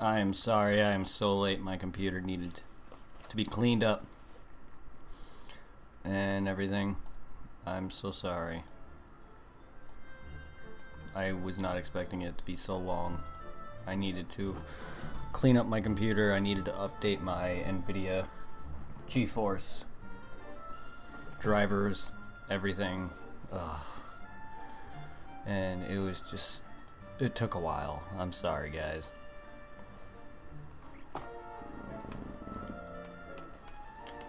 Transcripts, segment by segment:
I am sorry, I am so late. My computer needed to be cleaned up and everything. I'm so sorry. I was not expecting it to be so long. I needed to clean up my computer. I needed to update my NVIDIA GeForce drivers, everything. Ugh. And it was just, it took a while. I'm sorry, guys.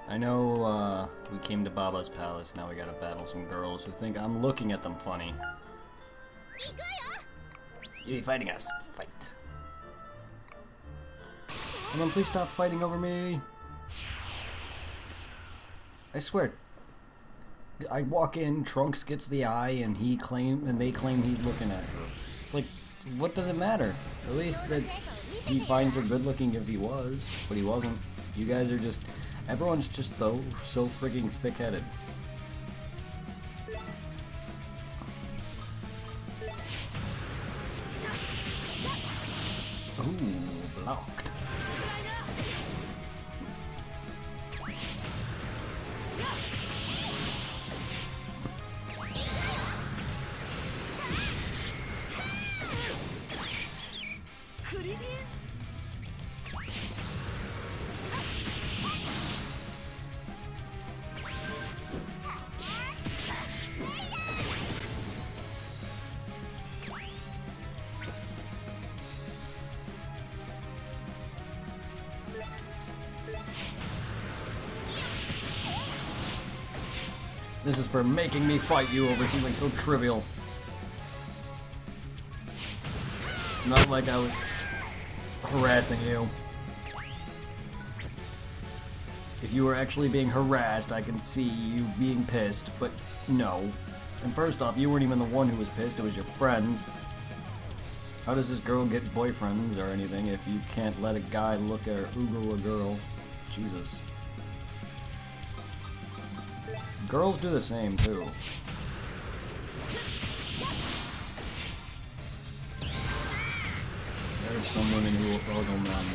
I know we came to Baba's palace, now we gotta battle some girls who think I'm looking at them funny. You fighting us. Fight. Come on, please stop fighting over me. I swear. I walk in, Trunks gets the eye, and they claim he's looking at her. It's like, what does it matter? At least that he finds her good looking if he was, but he wasn't. You guys are just, everyone's just so frigging thick-headed. Ooh, blocked. This is for making me fight you over something so trivial. It's not like I was harassing you. If you were actually being harassed, I can see you being pissed, but no. And first off, you weren't even the one who was pissed, it was your friends. How does this girl get boyfriends or anything if you can't let a guy look at or oogle a girl? Jesus. Girls do the same, too. There's some women who will ogle men.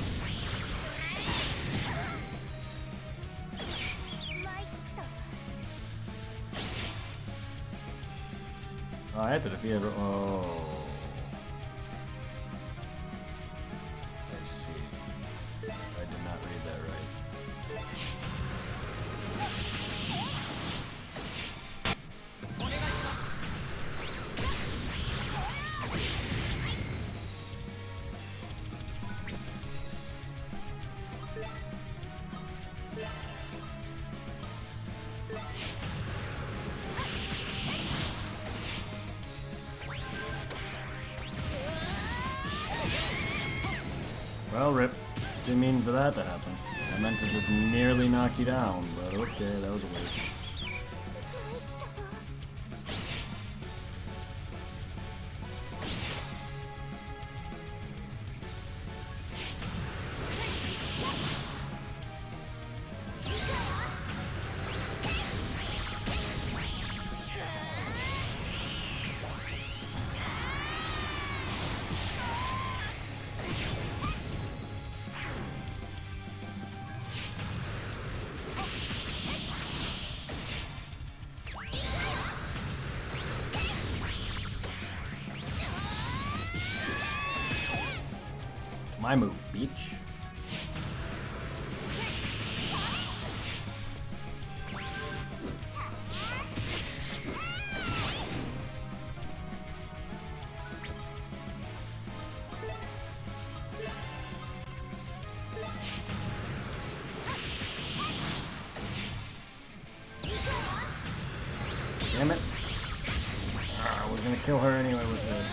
Oh, I had to defeat her. Oh. I see. I did not read that right. Well, Rip. Didn't mean for that to happen. I meant to just nearly knock you down, but okay, that was a waste. My move, bitch. Damn it. I was gonna kill her anyway with this.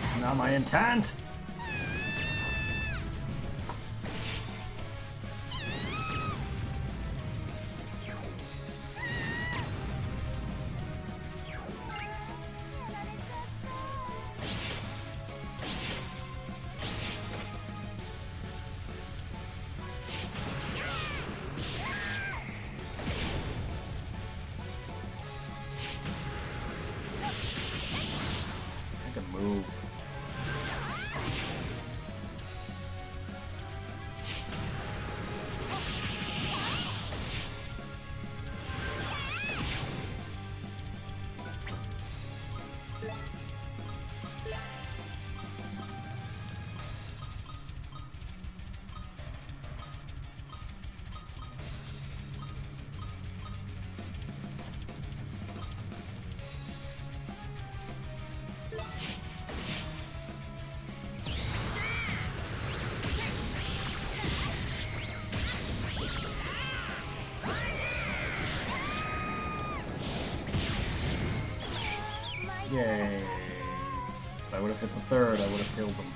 It's not my intent! move. Yay. If I would have hit the third, I would have killed them.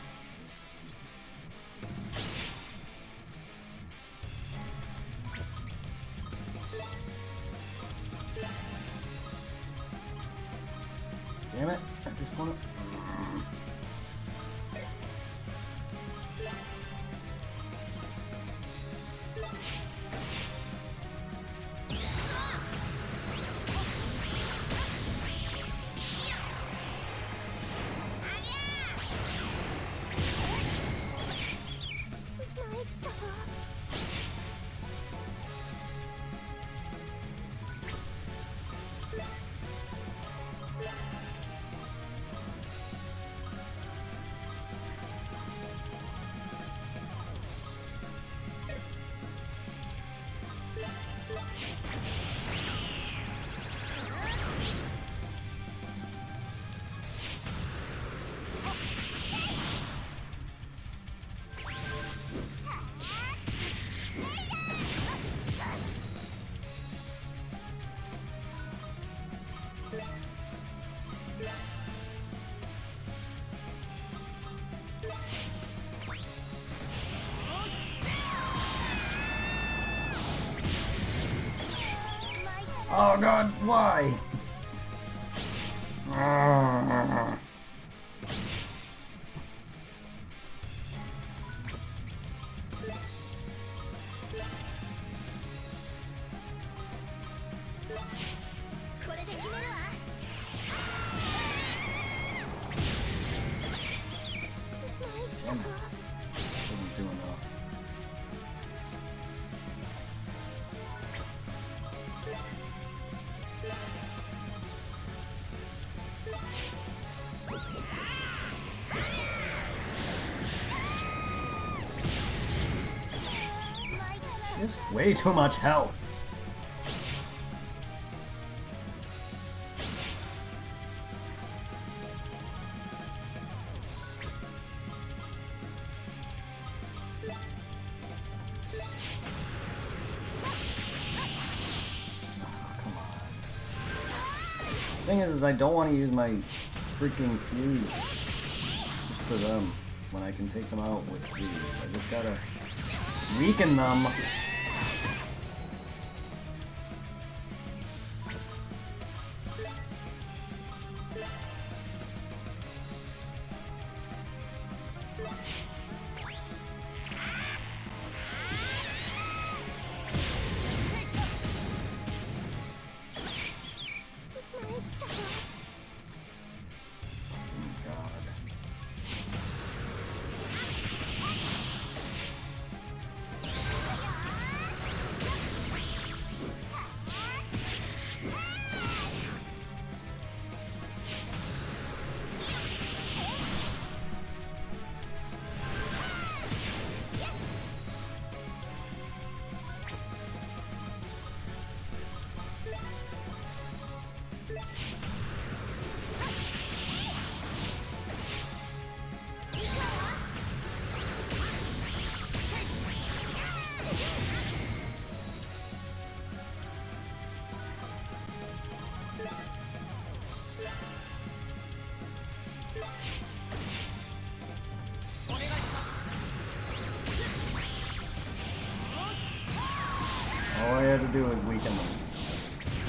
Damn it, I just want to... Oh god, why? Damn it. Didn't do enough. Just way too much health. Thing is I don't want to use my freaking fuse just for them when I can take them out with these. I just gotta weaken them. All I had to do was weaken them.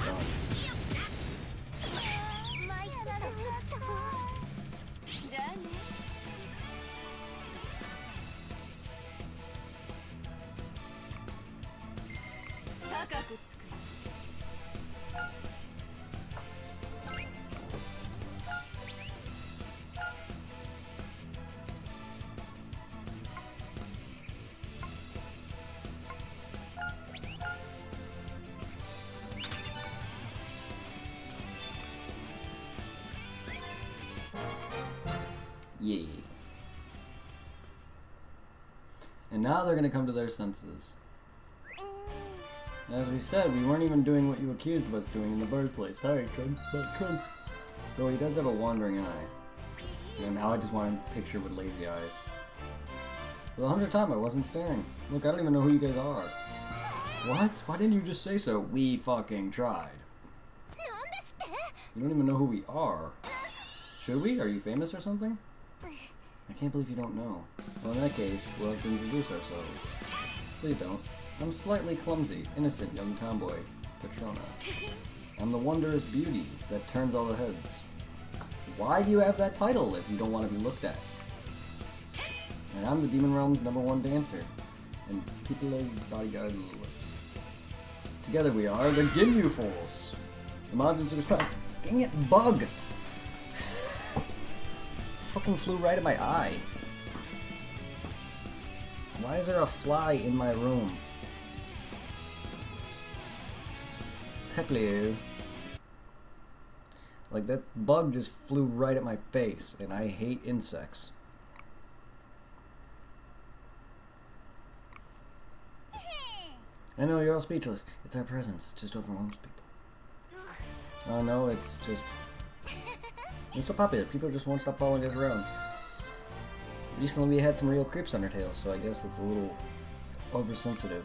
Done. じゃあね。高くつく。Yeah. And now they're gonna come to their senses. As we said, we weren't even doing what you accused of us doing in the first place. Sorry, Trunks. But Trunks. Though he does have a wandering eye. And now I just want a picture with lazy eyes. For the 100th time, I wasn't staring. Look, I don't even know who you guys are. What? Why didn't you just say so? We fucking tried. You don't even know who we are. Should we? Are you famous or something? I can't believe you don't know. Well, in that case, we'll have to introduce ourselves. Please don't. I'm slightly clumsy, innocent young tomboy, Petrona. I'm the wondrous beauty that turns all the heads. Why do you have that title if you don't want to be looked at? And I'm the Demon Realm's #1 dancer, and Pippila's bodyguard Lewis. Together we are the Ginyu Force. The Majin Super. Dang it, bug! Fucking flew right at my eye. Why is there a fly in my room? Peplu. Like, that bug just flew right at my face, and I hate insects. I know, you're all speechless. It's our presence. It just overwhelms people. Oh no, it's just... It's so popular. People just won't stop following us around. Recently we had some real creeps on our tails, so I guess it's a little oversensitive.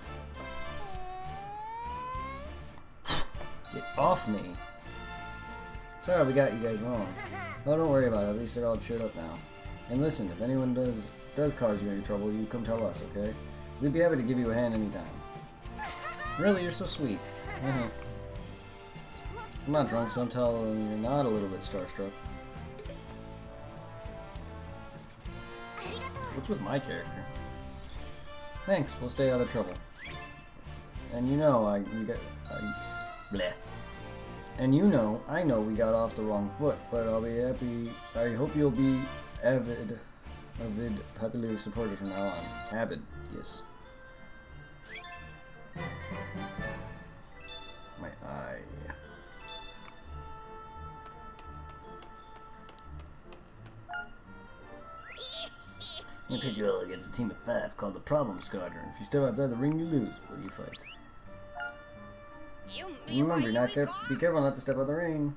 Get off me! Sorry we got you guys wrong. Oh, don't worry about it. At least they're all cheered up now. And listen, if anyone does cause you any trouble, you come tell us, okay? We'd be happy to give you a hand anytime. Really, you're so sweet. Come on, Trunks, don't tell them you're not a little bit starstruck. What's with my character? Thanks, we'll stay out of trouble. And you know, bleh. And you know, I know we got off the wrong foot, but I'll be happy. I hope you'll be avid popular supporter from now on. Avid, yes. My eye. You pitch you all against a team of 5 called the Problem Squadron. If you step outside the ring, you lose. Will you fight? Remember, be careful not to step out the ring.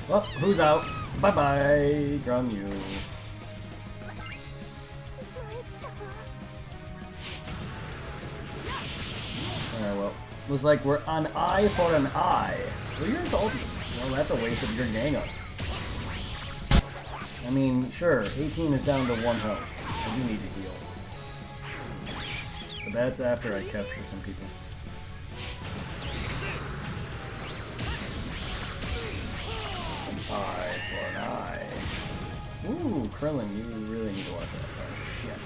Well, who's out? Bye-bye, Granyu. Alright, well, looks like we're an eye for an eye. Well, you're adult. Well, that's a waste of your gang up. I mean, sure, 18 is down to 1 health. I do need to heal. But that's after I capture some people. Eye for an eye. Ooh, Krillin, you really need to watch out. Oh, shit.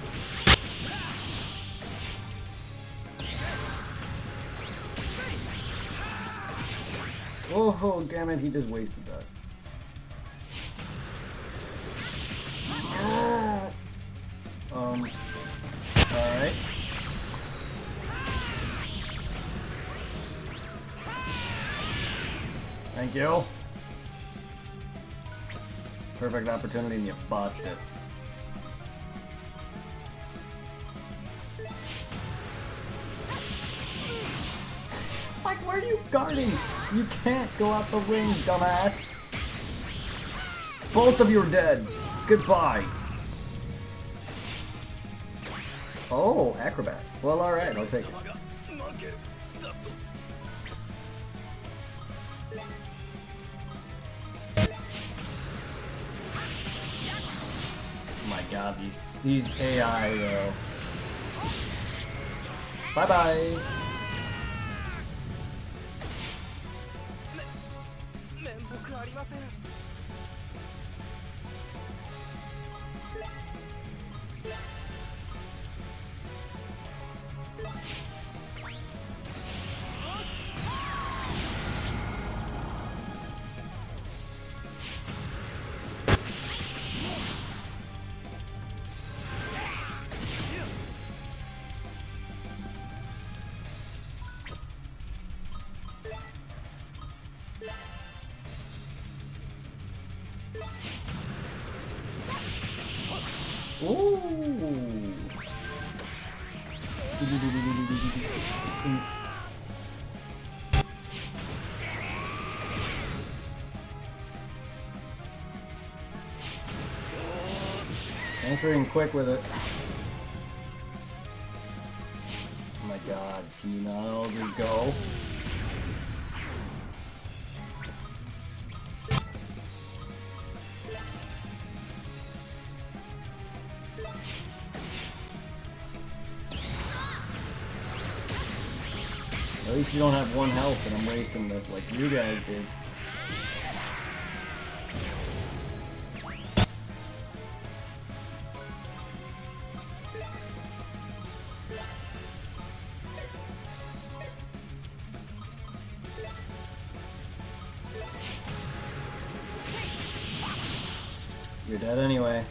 Oh, damn it, he just wasted that. Alright. Thank you. Perfect opportunity and you botched it. Like, where are you guarding? You can't go out the ring, dumbass. Both of you are dead. Goodbye. Oh, acrobat. Well, alright, I'll take it. Oh my god, these AI though. Bye bye. Ooh. Thanks for being quick with it. Oh my god, can you not all just go? At least you don't have 1 health and I'm wasting this like you guys did. You're dead anyway.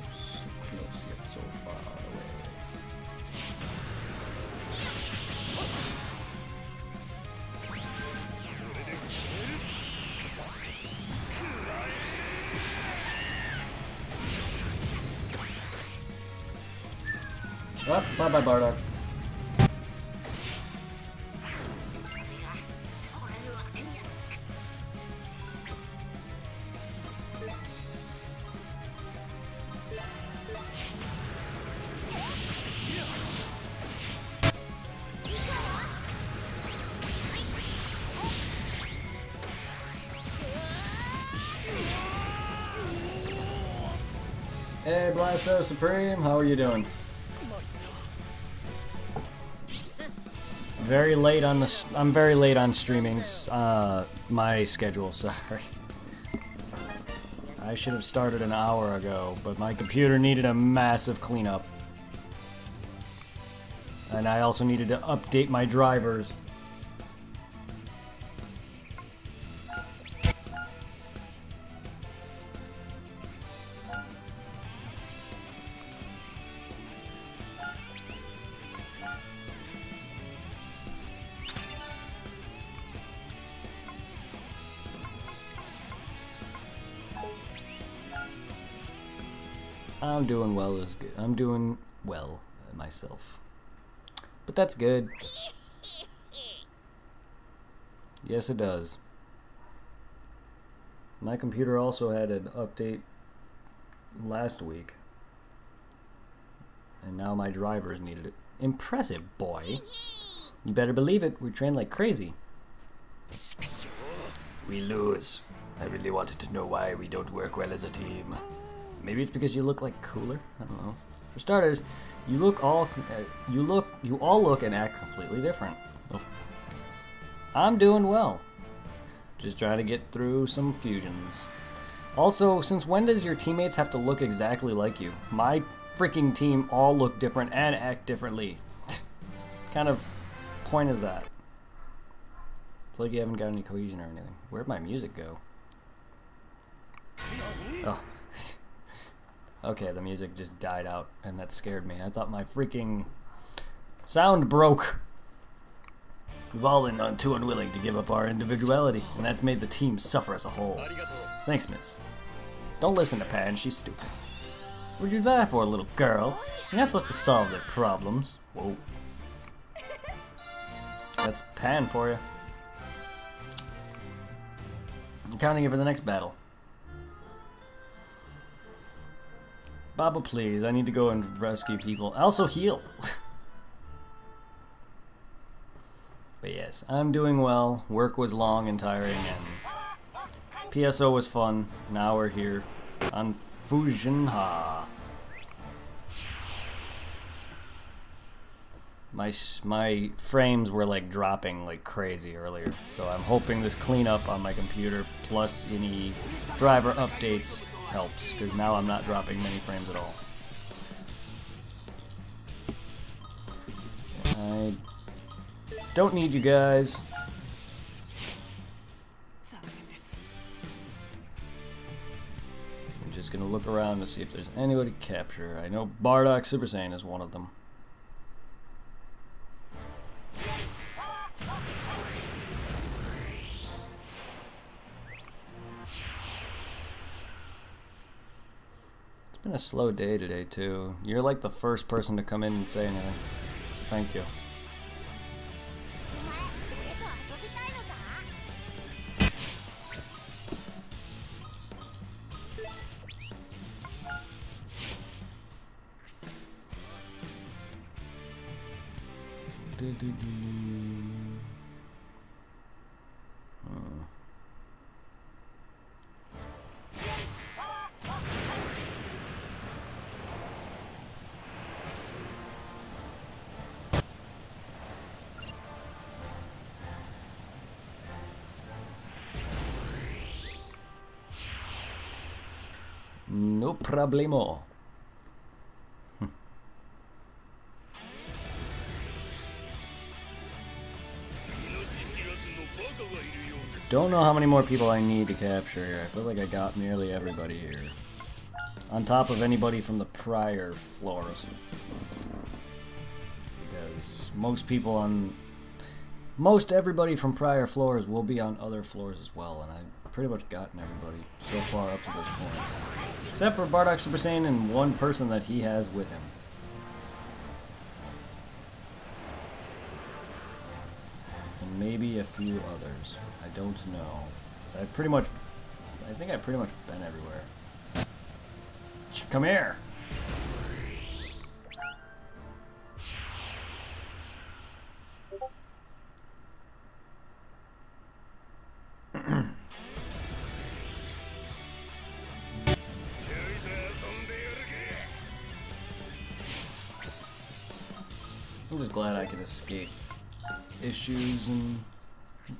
So close yet so far away. Oh, bye-bye, Bardock. Hey, Blasto Supreme, how are you doing? Very late on the. I'm very late on streaming. My schedule. Sorry. I should have started an hour ago, but my computer needed a massive cleanup, and I also needed to update my drivers. I'm doing well is good. I'm doing well myself. But that's good. Yes, it does. My computer also had an update last week. And now my drivers needed it. Impressive, boy. You better believe it. We train like crazy. We lose. I really wanted to know why we don't work well as a team. Maybe it's because you look like cooler. I don't know. For starters, you all look and act completely different. I'm doing well. Just trying to get through some fusions. Also, since when does your teammates have to look exactly like you? My freaking team all look different and act differently. Kind of point is that? It's like you haven't got any cohesion or anything. Where'd my music go? Oh. Okay, the music just died out, and that scared me. I thought my freaking sound broke. We've all been too unwilling to give up our individuality, and that's made the team suffer as a whole. Thanks, miss. Don't listen to Pan, she's stupid. What'd you do that for, little girl? You're not supposed to solve their problems. Whoa. That's Pan for you. I'm counting it for the next battle. Baba, please. I need to go and rescue people. Also heal. But yes, I'm doing well. Work was long and tiring, and PSO was fun. Now we're here on Fusion Ha. My frames were like dropping like crazy earlier, so I'm hoping this cleanup on my computer plus any driver updates helps, because now I'm not dropping many frames at all. I don't need you guys. I'm just gonna look around to see if there's anybody to capture. I know Bardock Super Saiyan is one of them. It's been a slow day today too. You're like the first person to come in and say anything, so thank you. No problemo. Don't know how many more people I need to capture here. I feel like I got nearly everybody here. On top of anybody from the prior floors. Because most everybody from prior floors will be on other floors as well, and I've pretty much gotten everybody so far up to this point. Except for Bardock Super Saiyan and one person that he has with him. And maybe a few others. I don't know. I think I pretty much been everywhere. Come here! I'm just glad I can escape issues and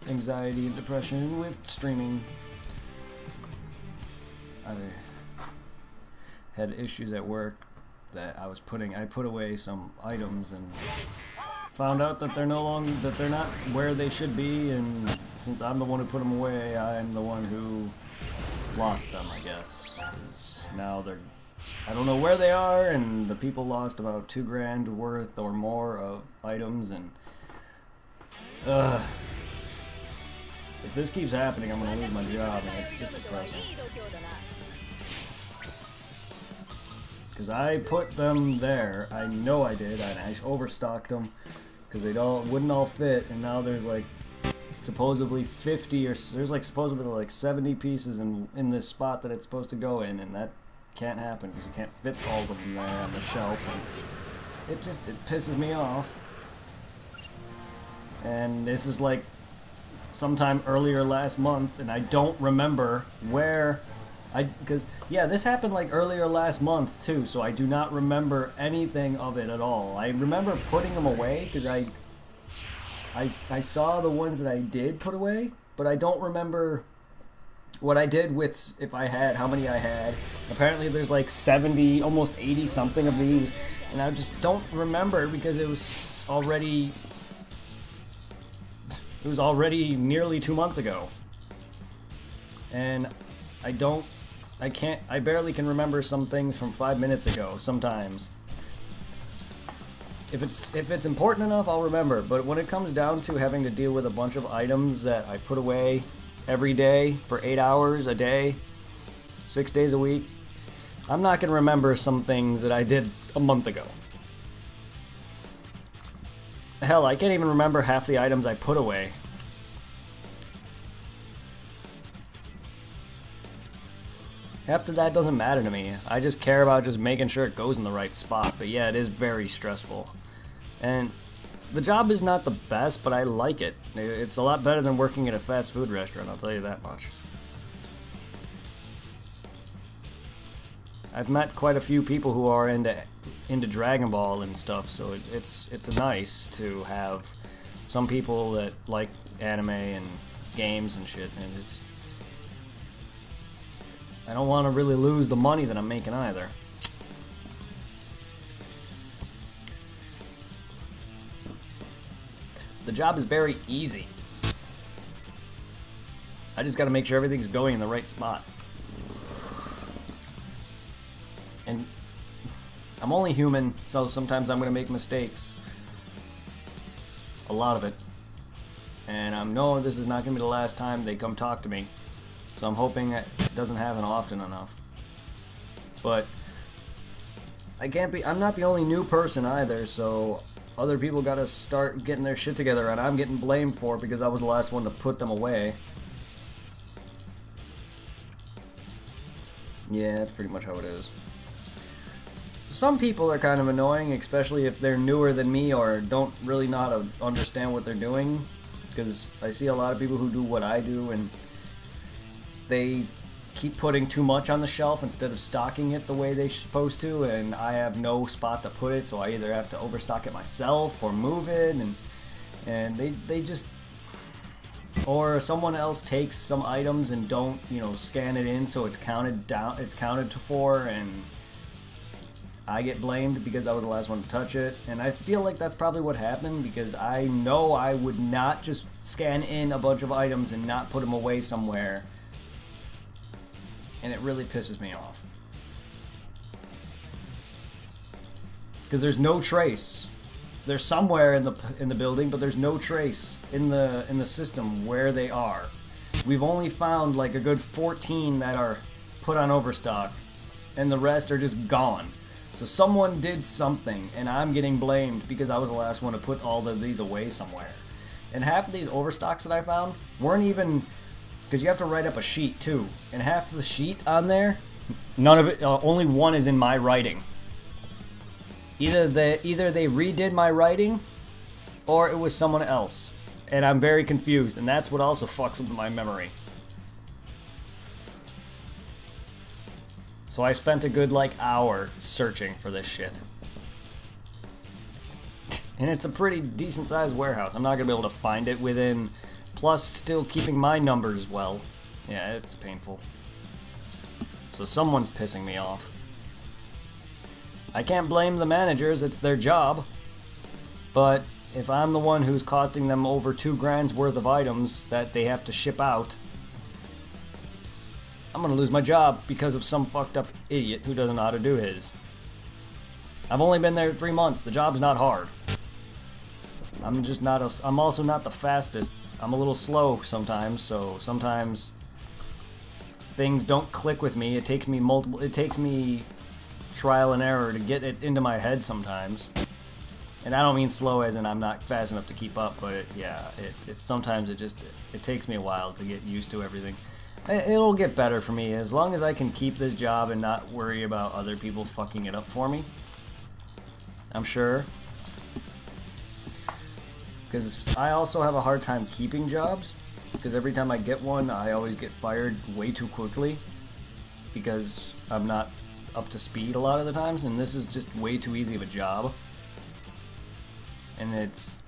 anxiety and depression with streaming. I had issues at work that I put away some items and found out that they're not where they should be, and since I'm the one who put them away, I'm the one who lost them, I guess. 'Cause now I don't know where they are, and the people lost about $2,000 worth or more of items, and if this keeps happening, I'm gonna lose my job, and it's just depressing. Because I put them there, I know I did, and I overstocked them, because they wouldn't all fit, and now there's like supposedly 50 or there's like supposedly like 70 pieces in this spot that it's supposed to go in, and that can't happen because you can't fit all of them there on the shelf, and it pisses me off. And this is like sometime earlier last month, and I don't remember where because this happened like earlier last month too, so I do not remember anything of it at all. I remember putting them away because I saw the ones that I did put away, but I don't remember what I did with how many I had. Apparently there's like 70, almost 80 something of these, and I just don't remember because it was already nearly 2 months ago. And I barely can remember some things from 5 minutes ago sometimes. If it's important enough, I'll remember, but when it comes down to having to deal with a bunch of items that I put away every day for 8 hours a day, 6 days a week, I'm not going to remember some things that I did a month ago. Hell, I can't even remember half the items I put away. Half of that doesn't matter to me. I just care about just making sure it goes in the right spot. But yeah, it is very stressful. And the job is not the best, but I like it. It's a lot better than working at a fast food restaurant, I'll tell you that much. I've met quite a few people who are into Dragon Ball and stuff, so it's nice to have some people that like anime and games and shit, and it's... I don't want to really lose the money that I'm making either. The job is very easy. I just got to make sure everything's going in the right spot. And I'm only human, so sometimes I'm going to make mistakes. A lot of it. And I know this is not going to be the last time they come talk to me. So I'm hoping it doesn't happen often enough. But I'm not the only new person either, so other people got to start getting their shit together, and I'm getting blamed for it because I was the last one to put them away. Yeah, that's pretty much how it is. Some people are kind of annoying, especially if they're newer than me or don't really know how to understand what they're doing. Because I see a lot of people who do what I do, and they keep putting too much on the shelf instead of stocking it the way they're supposed to, and I have no spot to put it, so I either have to overstock it myself or move it, and they just... Or someone else takes some items and don't, scan it in so it's counted for, and I get blamed because I was the last one to touch it. And I feel like that's probably what happened, because I know I would not just scan in a bunch of items and not put them away somewhere. And it really pisses me off. Because there's no trace. They're somewhere in the building, but there's no trace in the system where they are. We've only found like a good 14 that are put on overstock, and the rest are just gone. So someone did something, and I'm getting blamed because I was the last one to put all of these away somewhere. And half of these overstocks that I found weren't even, because you have to write up a sheet too, and half of the sheet on there, none of it, only one is in my writing. Either they redid my writing, or it was someone else, and I'm very confused, and that's what also fucks with my memory. So I spent a good hour searching for this shit. And it's a pretty decent sized warehouse. I'm not gonna be able to find it within, plus still keeping my numbers well. Yeah, it's painful. So someone's pissing me off. I can't blame the managers, it's their job. But if I'm the one who's costing them over $2,000 worth of items that they have to ship out, I'm gonna lose my job because of some fucked up idiot who doesn't know how to do his. I've only been there 3 months. The job's not hard. I'm also not the fastest. I'm a little slow sometimes, so sometimes things don't click with me. It takes me trial and error to get it into my head sometimes. And I don't mean slow as in I'm not fast enough to keep up, but sometimes it takes me a while to get used to everything. It'll get better for me as long as I can keep this job and not worry about other people fucking it up for me. I'm sure. Because I also have a hard time keeping jobs, because every time I get one, I always get fired way too quickly because I'm not up to speed a lot of the times, and this is just way too easy of a job. And it's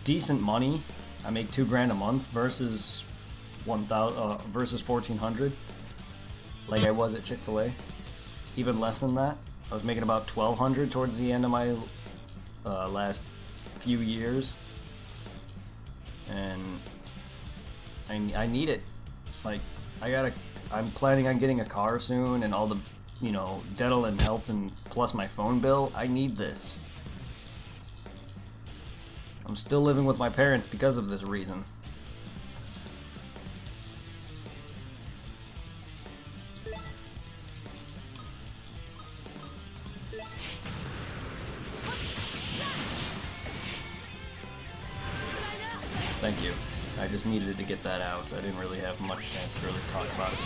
decent money. I make $2,000 a month versus $1,400, like I was at Chick-fil-A. Even less than that. I was making about $1,200 towards the end of my last few years, and I need it. I'm planning on getting a car soon, and all the dental and health and plus my phone bill. I need this. I'm still living with my parents because of this reason. Thank you. I just needed to get that out. I didn't really have much chance to really talk about it.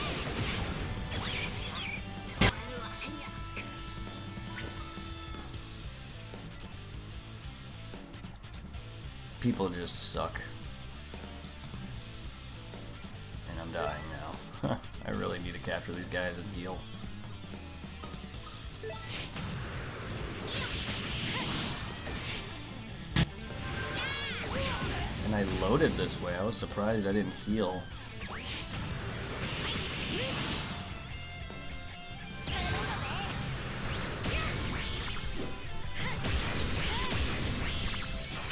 People just suck. And I'm dying now. I really need to capture these guys and heal. And I loaded this way. I was surprised I didn't heal.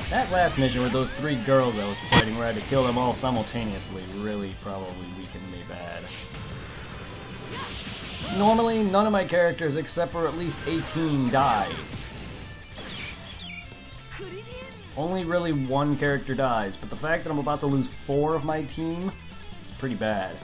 That last mission with those 3 girls I was fighting where I had to kill them all simultaneously really probably weakened me bad. Normally, none of my characters except for at least 18 die. Only really 1 character dies, but the fact that I'm about to lose 4 of my team is pretty bad.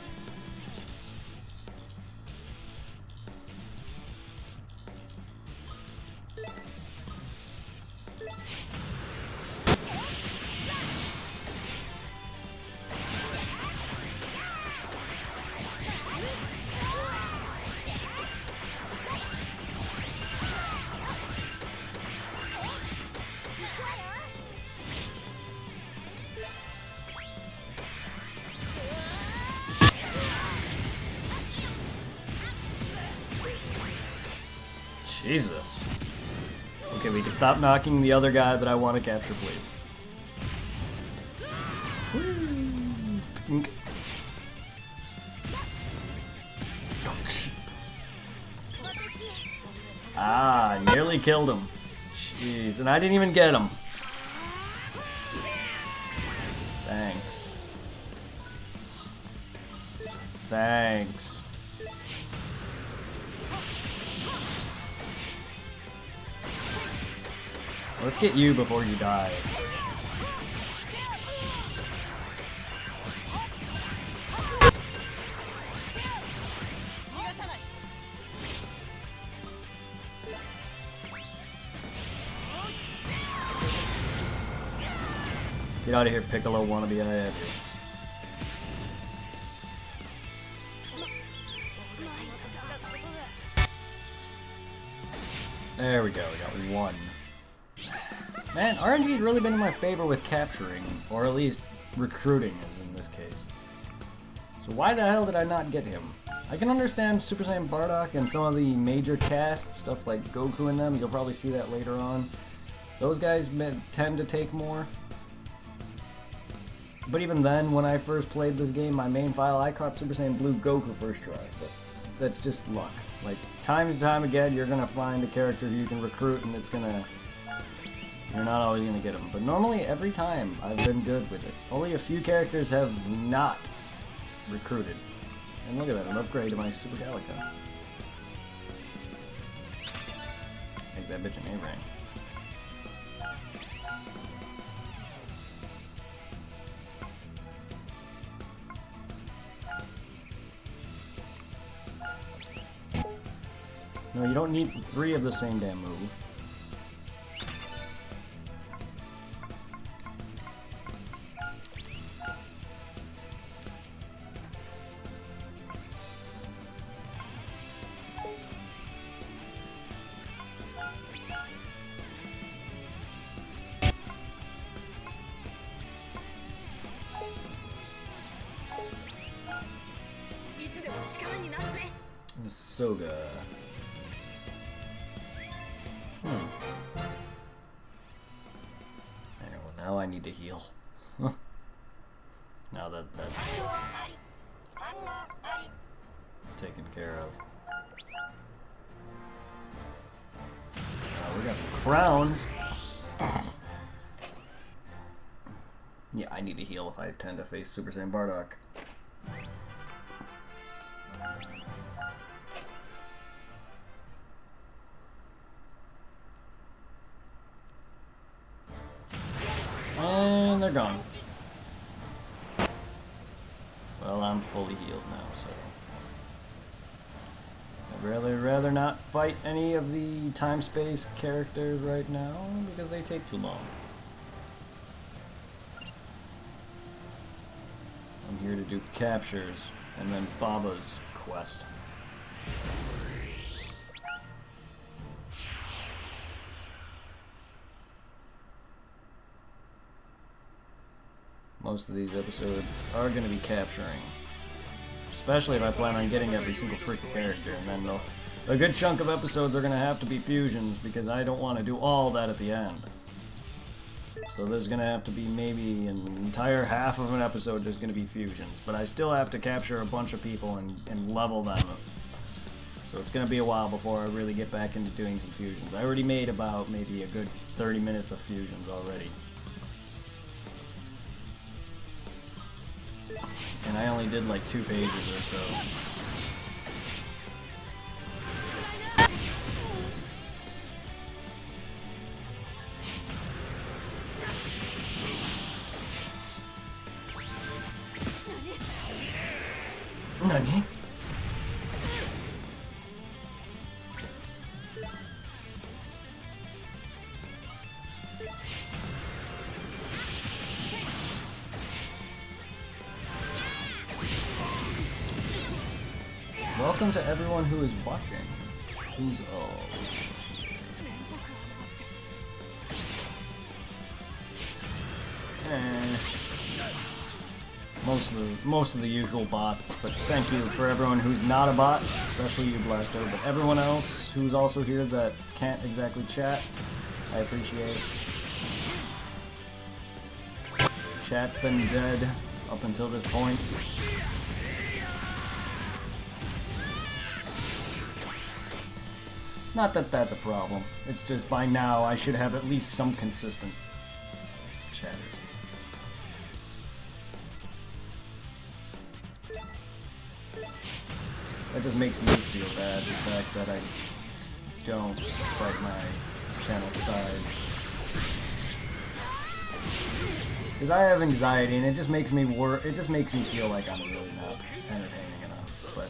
Jesus. Okay, we can stop knocking the other guy that I want to capture, please. Ah, nearly killed him. Jeez, and I didn't even get him. Thanks. Thanks. Let's get you before you die. Get out of here, Piccolo wannabe. I have you. There we go, we got 1. Man, RNG's really been in my favor with capturing, or at least recruiting, as in this case. So why the hell did I not get him? I can understand Super Saiyan Bardock and some of the major cast, stuff like Goku and them, you'll probably see that later on. Those guys tend to take more. But even then, when I first played this game, my main file, I caught Super Saiyan Blue Goku first try, but that's just luck. Like, time and time again, you're gonna find a character who you can recruit, and it's gonna... You're not always gonna get them. But normally, every time, I've been good with it. Only a few characters have not recruited. And look at that, an upgrade to my Super Galaga. Make that bitch an A-rank. No, you don't need 3 of the same damn move. Soga. Anyway, now I need to heal. Now that's taken care of. We got some crowns. Yeah, I need to heal if I tend to face Super Saiyan Bardock. And they're gone. Well, I'm fully healed now, so... I'd rather not fight any of the time-space characters right now, because they take too long. I'm here to do captures, and then Baba's quest. Most of these episodes are going to be capturing. Especially if I plan on getting every single freaking character, and then A good chunk of episodes are going to have to be fusions because I don't want to do all that at the end. So there's going to have to be maybe an entire half of an episode just going to be fusions. But I still have to capture a bunch of people and level them. So it's going to be a while before I really get back into doing some fusions. I already made about maybe a good 30 minutes of fusions already. And I only did like 2 pages or so. Nani? Welcome to everyone who is watching. Who's all? Most of the usual bots, but thank you for everyone who's not a bot, especially you, Blasto, but everyone else who's also here that can't exactly chat, I appreciate it. Chat's been dead up until this point. Not that that's a problem, it's just by now I should have at least some consistent chatters. That just makes me feel bad, the fact that I don't, despite my channel size. Because I have anxiety, and it just makes me feel like I'm really not entertaining enough. But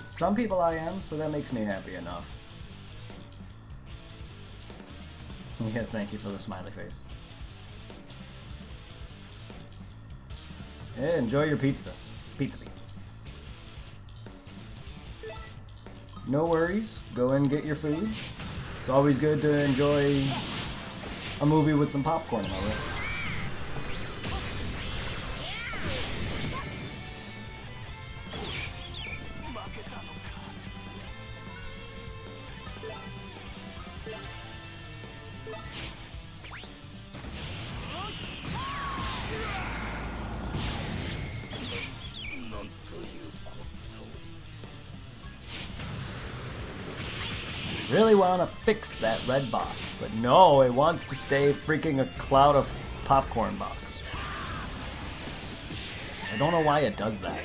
some people I am, so that makes me happy enough. Yeah, thank you for the smiley face. Yeah, enjoy your pizza. Pizza. No worries. Go and get your food. It's always good to enjoy a movie with some popcorn, am I right? Really want to fix that red box, but no, it wants to stay freaking a cloud of popcorn box. I don't know why it does that.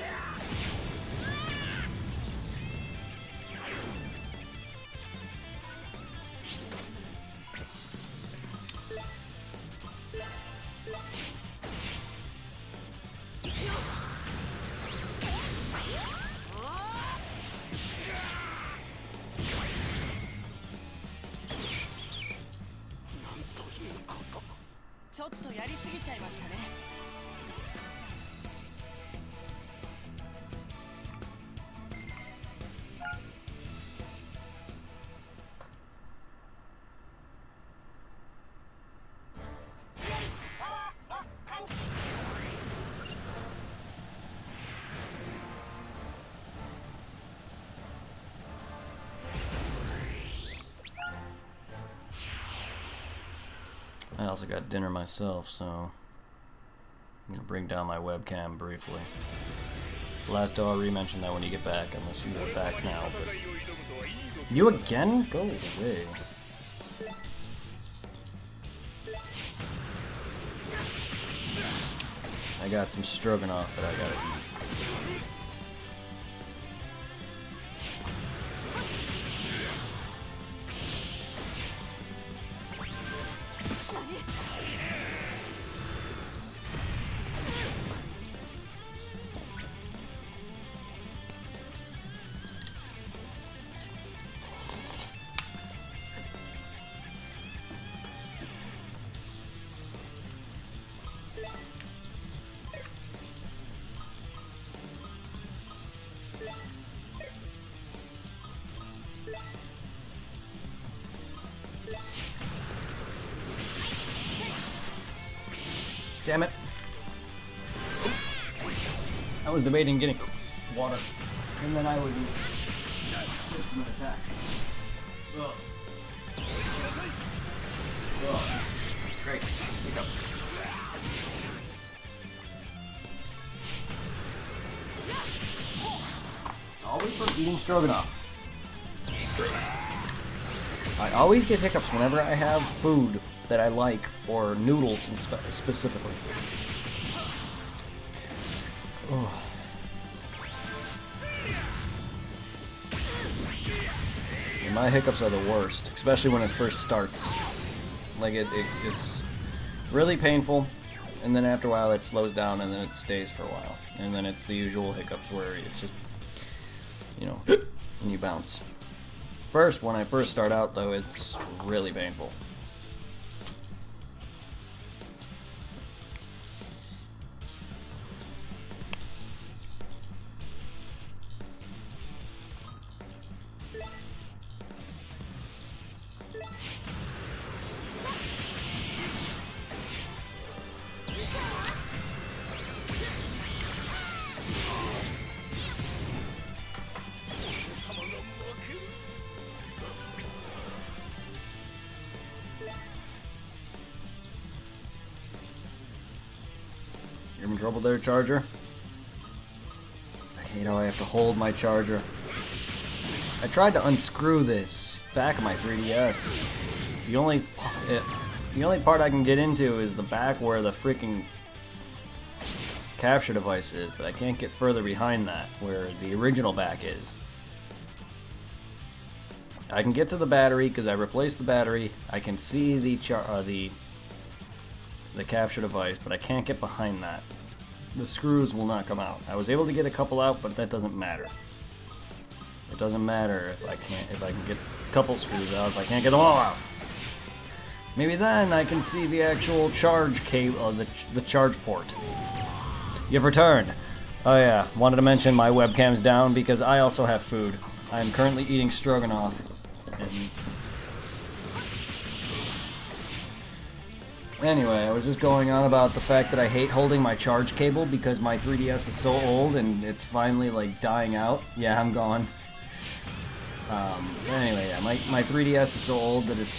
I also got dinner myself, so I'm gonna bring down my webcam briefly. Blasto, I'll re-mention that when you get back, unless you are back now. But you again? Go away. I got some stroganoff that I gotta eat. Damn it. I was debating getting water, and then I would get some attack. Ugh. Ugh. Great. Hiccups. Always from eating stroganoff. I always get hiccups whenever I have food that I like, or noodles specifically. Ugh. And my hiccups are the worst, especially when it first starts. Like it's really painful, and then after a while it slows down, and then it stays for a while, and then it's the usual hiccups where it's just, you know, and you bounce. First, when I first start out though, it's really painful. You're in trouble there, Charger? I hate how I have to hold my charger. I tried to unscrew this back of my 3DS. The only part I can get into is the back where the freaking capture device is, but I can't get further behind that, where the original back is. I can get to the battery because I replaced the battery. I can see the capture device, but I can't get behind that. The screws will not come out. I was able to get a couple out, but that doesn't matter. It doesn't matter if I can get a couple screws out, if I can't get them all out. Maybe then I can see the actual charge cable, the charge port. You've returned. Oh yeah, wanted to mention my webcam's down because I also have food. I am currently eating stroganoff. Anyway, I was just going on about the fact that I hate holding my charge cable because my 3DS is so old and it's finally like dying out. Yeah, I'm gone. Anyway, yeah, my 3DS is so old that its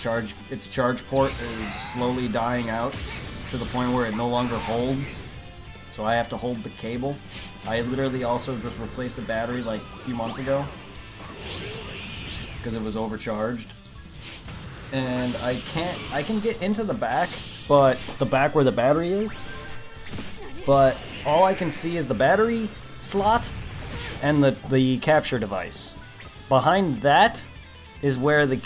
charge port is slowly dying out to the point where it no longer holds. So I have to hold the cable. I literally also just replaced the battery like a few months ago because it was overcharged. And I can get into the back, but the back where the battery is, but all I can see is the battery slot and the capture device. Behind that is where the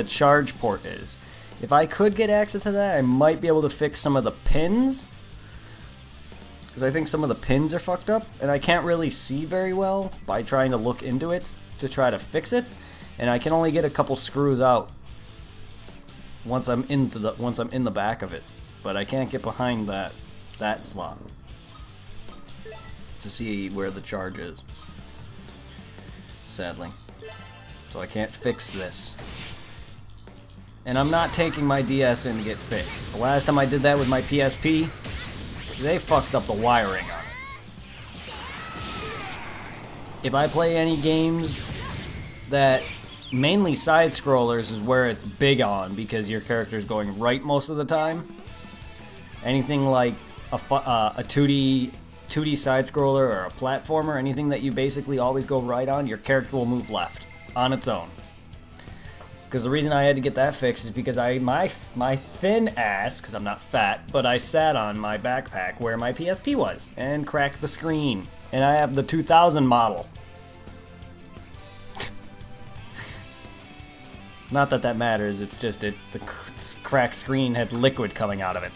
charge port is. If I could get access to that, I might be able to fix some of the pins, because I think some of the pins are fucked up, and I can't really see very well by trying to look into it to try to fix it, and I can only get a couple screws out once I'm in the back of it, but I can't get behind that slot to see where the charge is, sadly. So I can't fix this. And I'm not taking my DS in to get fixed. The last time I did that with my PSP, they fucked up the wiring on it. If I play any games that mainly side scrollers is where it's big on, because your character's going right most of the time. Anything like a 2D side scroller or a platformer, anything that you basically always go right on, your character will move left on its own. Because the reason I had to get that fixed is because my thin ass, because I'm not fat, but I sat on my backpack where my PSP was and cracked the screen. And I have the 2000 model. Not that that matters, it's just the cracked screen had liquid coming out of it.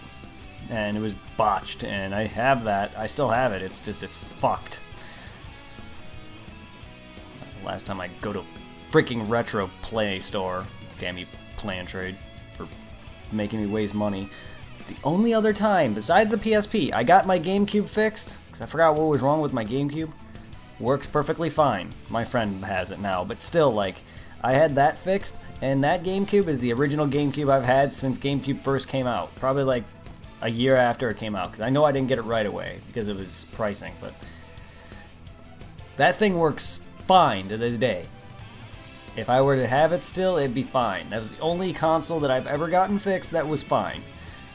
And it was botched, and I have that. I still have it, it's fucked. Last time I go to freaking Retro Play Store, damn you Plan Trade for making me waste money. The only other time, besides the PSP, I got my GameCube fixed, because I forgot what was wrong with my GameCube. Works perfectly fine. My friend has it now, but still, like, I had that fixed, and that GameCube is the original GameCube I've had since GameCube first came out. Probably like a year after it came out, because I know I didn't get it right away because of its pricing, but that thing works fine to this day. If I were to have it still, it'd be fine. That was the only console that I've ever gotten fixed that was fine.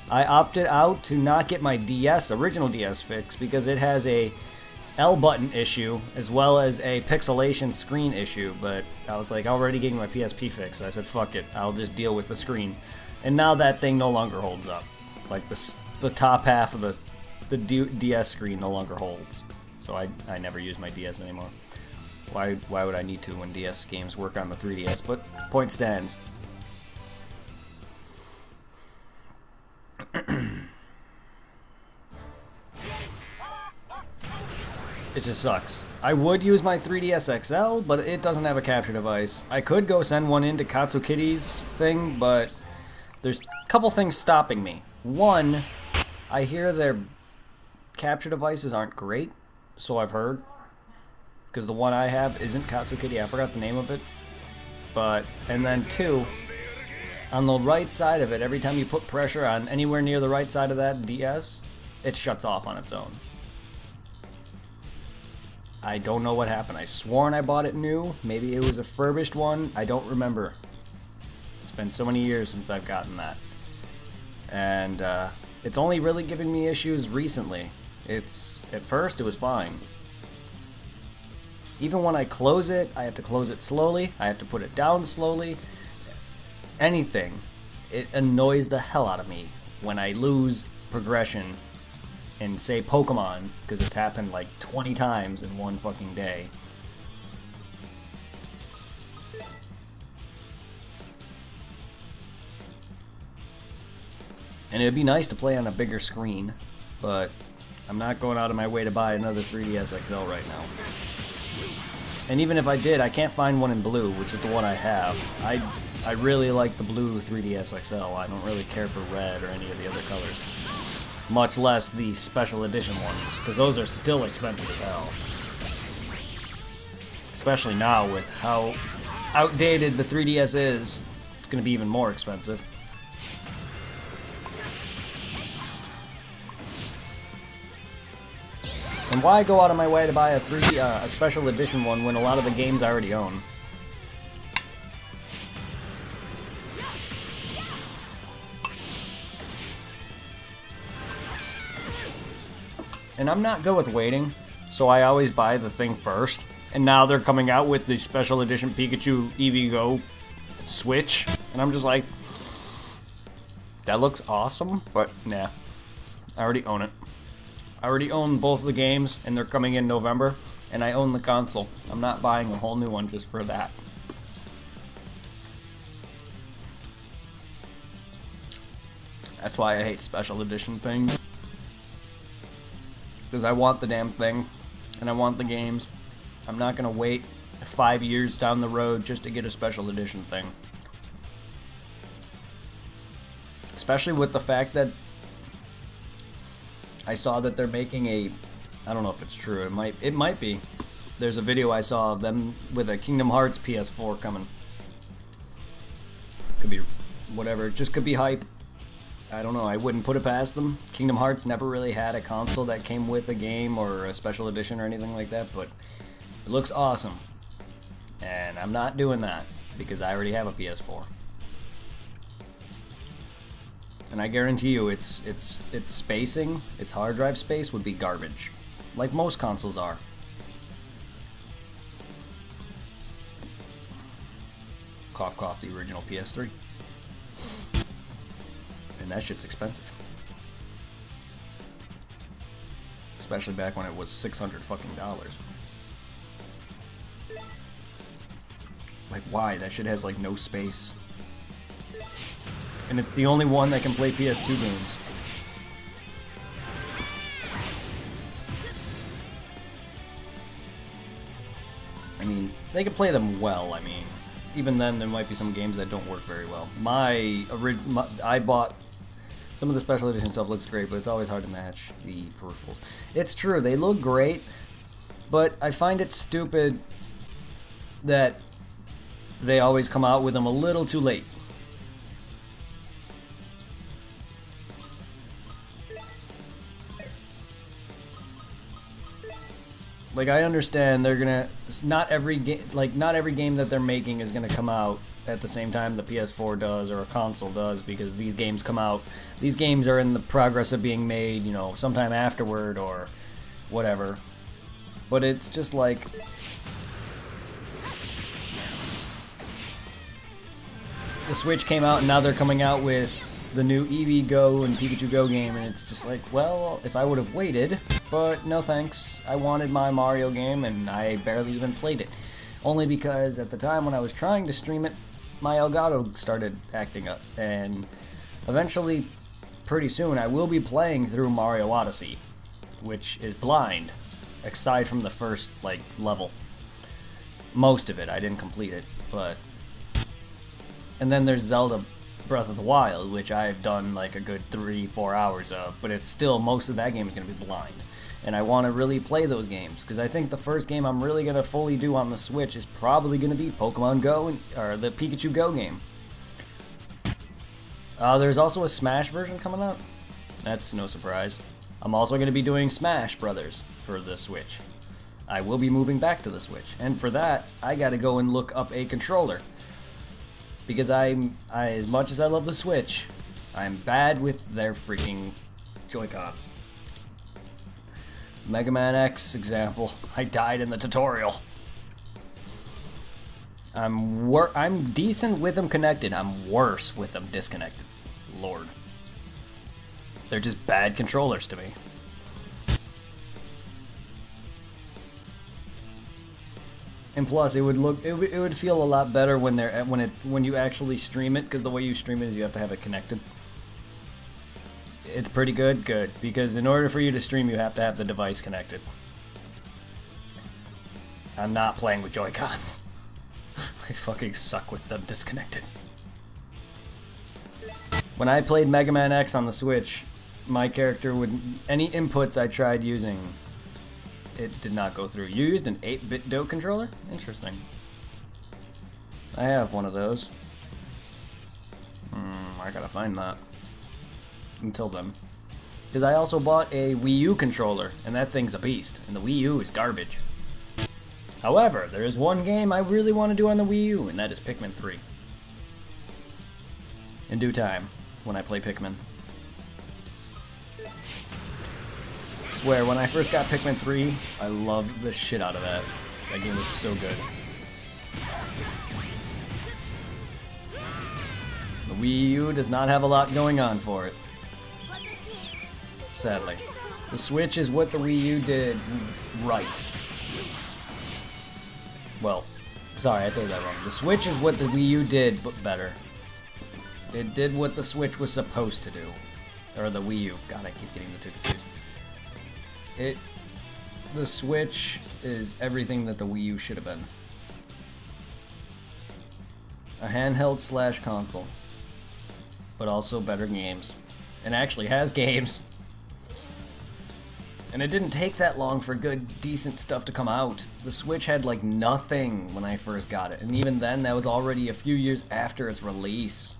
I opted out to not get my DS, original DS fixed, because it has a L button issue as well as a pixelation screen issue, but I was like already getting my PSP fixed, so I said fuck it, I'll just deal with the screen. And now that thing no longer holds up. Like the top half of the DS screen no longer holds. So I never use my DS anymore. Why would I need to when DS games work on the 3DS? But point stands. It just sucks. I would use my 3DS XL, but it doesn't have a capture device. I could go send one into Katsukitty's thing, but there's a couple things stopping me. One, I hear their capture devices aren't great, so I've heard. Because the one I have isn't Katsukitty, I forgot the name of it. And then two, on the right side of it, every time you put pressure on anywhere near the right side of that DS, it shuts off on its own. I don't know what happened. I sworn I bought it new. Maybe it was a furbished one. I don't remember. It's been so many years since I've gotten that. And it's only really giving me issues recently. At first it was fine. Even when I close it, I have to close it slowly. I have to put it down slowly. Anything. It annoys the hell out of me when I lose progression in, say, Pokemon, because it's happened like 20 times in one fucking day. And it'd be nice to play on a bigger screen, but I'm not going out of my way to buy another 3DS XL right now. And even if I did, I can't find one in blue, which is the one I have. I really like the blue 3DS XL. I don't really care for red or any of the other colors. Much less the special edition ones, because those are still expensive as hell. Especially now with how outdated the 3DS is, it's going to be even more expensive. And why go out of my way to buy a special edition one when a lot of the games I already own? And I'm not good with waiting, so I always buy the thing first. And now they're coming out with the special edition Pikachu EV Go Switch. And I'm just like, that looks awesome, but nah. I already own it. I already own both the games, and they're coming in November. And I own the console. I'm not buying a whole new one just for that. That's why I hate special edition things. Because I want the damn thing, and I want the games. I'm not going to wait 5 years down the road just to get a special edition thing. Especially with the fact that I saw that they're making a... I don't know if it's true. It might be. There's a video I saw of them with a Kingdom Hearts PS4 coming. Could be whatever. It just could be hype. I don't know, I wouldn't put it past them. Kingdom Hearts never really had a console that came with a game or a special edition or anything like that, but it looks awesome. And I'm not doing that because I already have a PS4. And I guarantee you its spacing, its hard drive space would be garbage. Like most consoles are. Cough cough, the original PS3. And that shit's expensive. Especially back when it was $600 fucking dollars. Like, why? That shit has, like, no space. And it's the only one that can play PS2 games. I mean, they can play them well, I mean. Even then, there might be some games that don't work very well. I bought... Some of the special edition stuff looks great, but it's always hard to match the peripherals. It's true, they look great, but I find it stupid that they always come out with them a little too late. Like, I understand they're gonna not every game that they're making is gonna come out at the same time the PS4 does or a console does, because these games come out. These games are in the progress of being made, you know, sometime afterward or whatever. But it's just like, the Switch came out and now they're coming out with the new Eevee Go and Pikachu Go game, and it's just like, well, if I would have waited, but no thanks. I wanted my Mario game and I barely even played it. Only because at the time when I was trying to stream it, my Elgato started acting up, and eventually, pretty soon, I will be playing through Mario Odyssey, which is blind, aside from the first, like, level. Most of it, I didn't complete it, but... And then there's Zelda Breath of the Wild, which I've done like a good 3-4 hours of, but it's still, most of that game is going to be blind. And I want to really play those games, because I think the first game I'm really going to fully do on the Switch is probably going to be Pokemon Go, or the Pikachu Go game. There's also a Smash version coming out. That's no surprise. I'm also going to be doing Smash Brothers for the Switch. I will be moving back to the Switch, and for that, I got to go and look up a controller. Because as much as I love the Switch, I'm bad with their freaking Joy-Cons. Mega Man X example, I died in the tutorial. I'm decent with them connected. I'm worse with them disconnected. Lord. They're just bad controllers to me. And plus, it would feel a lot better when you actually stream it, because the way you stream it is you have to have it connected. It's pretty good, because in order for you to stream, you have to have the device connected. I'm not playing with Joy-Cons. I fucking suck with them disconnected. When I played Mega Man X on the Switch, my character any inputs I tried using, it did not go through. You used an 8-bit DOE controller? Interesting. I have one of those. I gotta find that. Until then. Because I also bought a Wii U controller, and that thing's a beast, and the Wii U is garbage. However, there is one game I really want to do on the Wii U, and that is Pikmin 3. In due time, when I play Pikmin. I swear, when I first got Pikmin 3, I loved the shit out of that. That game was so good. The Wii U does not have a lot going on for it. Sadly. The Switch is what the Wii U did right. Well, sorry, I told that wrong. The Switch is what the Wii U did, but better. It did what the Switch was supposed to do. Or the Wii U. God, I keep getting the two confused. The Switch is everything that the Wii U should have been. A handheld / console. But also better games. And actually has games. And it didn't take that long for good, decent stuff to come out. The Switch had like nothing when I first got it. And even then, that was already a few years after its release.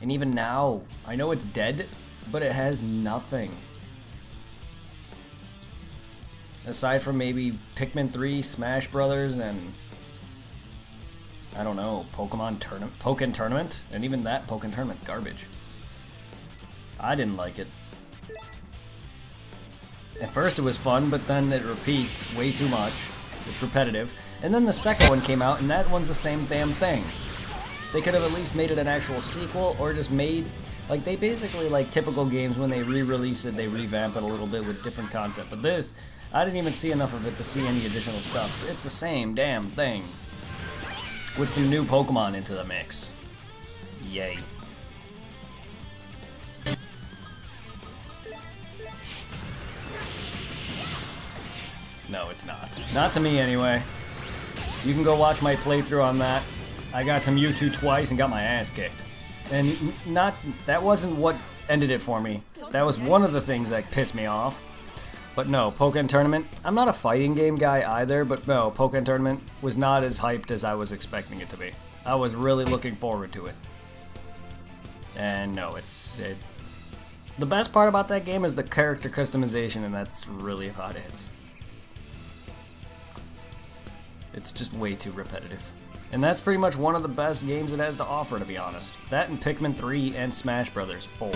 And even now, I know it's dead, but it has nothing. Aside from maybe Pikmin 3, Smash Brothers, and I don't know, Pokken Tournament, and even that Pokken Tournament's garbage. I didn't like it. At first it was fun, but then it repeats way too much. It's repetitive. And then the second one came out, and that one's the same damn thing. They could have at least made it an actual sequel, or just made, like, they basically, like typical games, when they re-release it, they revamp it a little bit with different content. But this, I didn't even see enough of it to see any additional stuff. It's the same damn thing. With some new Pokemon into the mix. Yay. No, it's not. Not to me, anyway. You can go watch my playthrough on that. I got to Mewtwo twice and got my ass kicked. And that wasn't what ended it for me. That was one of the things that pissed me off. But no, Pokken Tournament, I'm not a fighting game guy either, but no, Pokken Tournament was not as hyped as I was expecting it to be. I was really looking forward to it. And no, the best part about that game is the character customization, and that's really about it. It's just way too repetitive. And that's pretty much one of the best games it has to offer, to be honest. That and Pikmin 3 and Smash Brothers 4.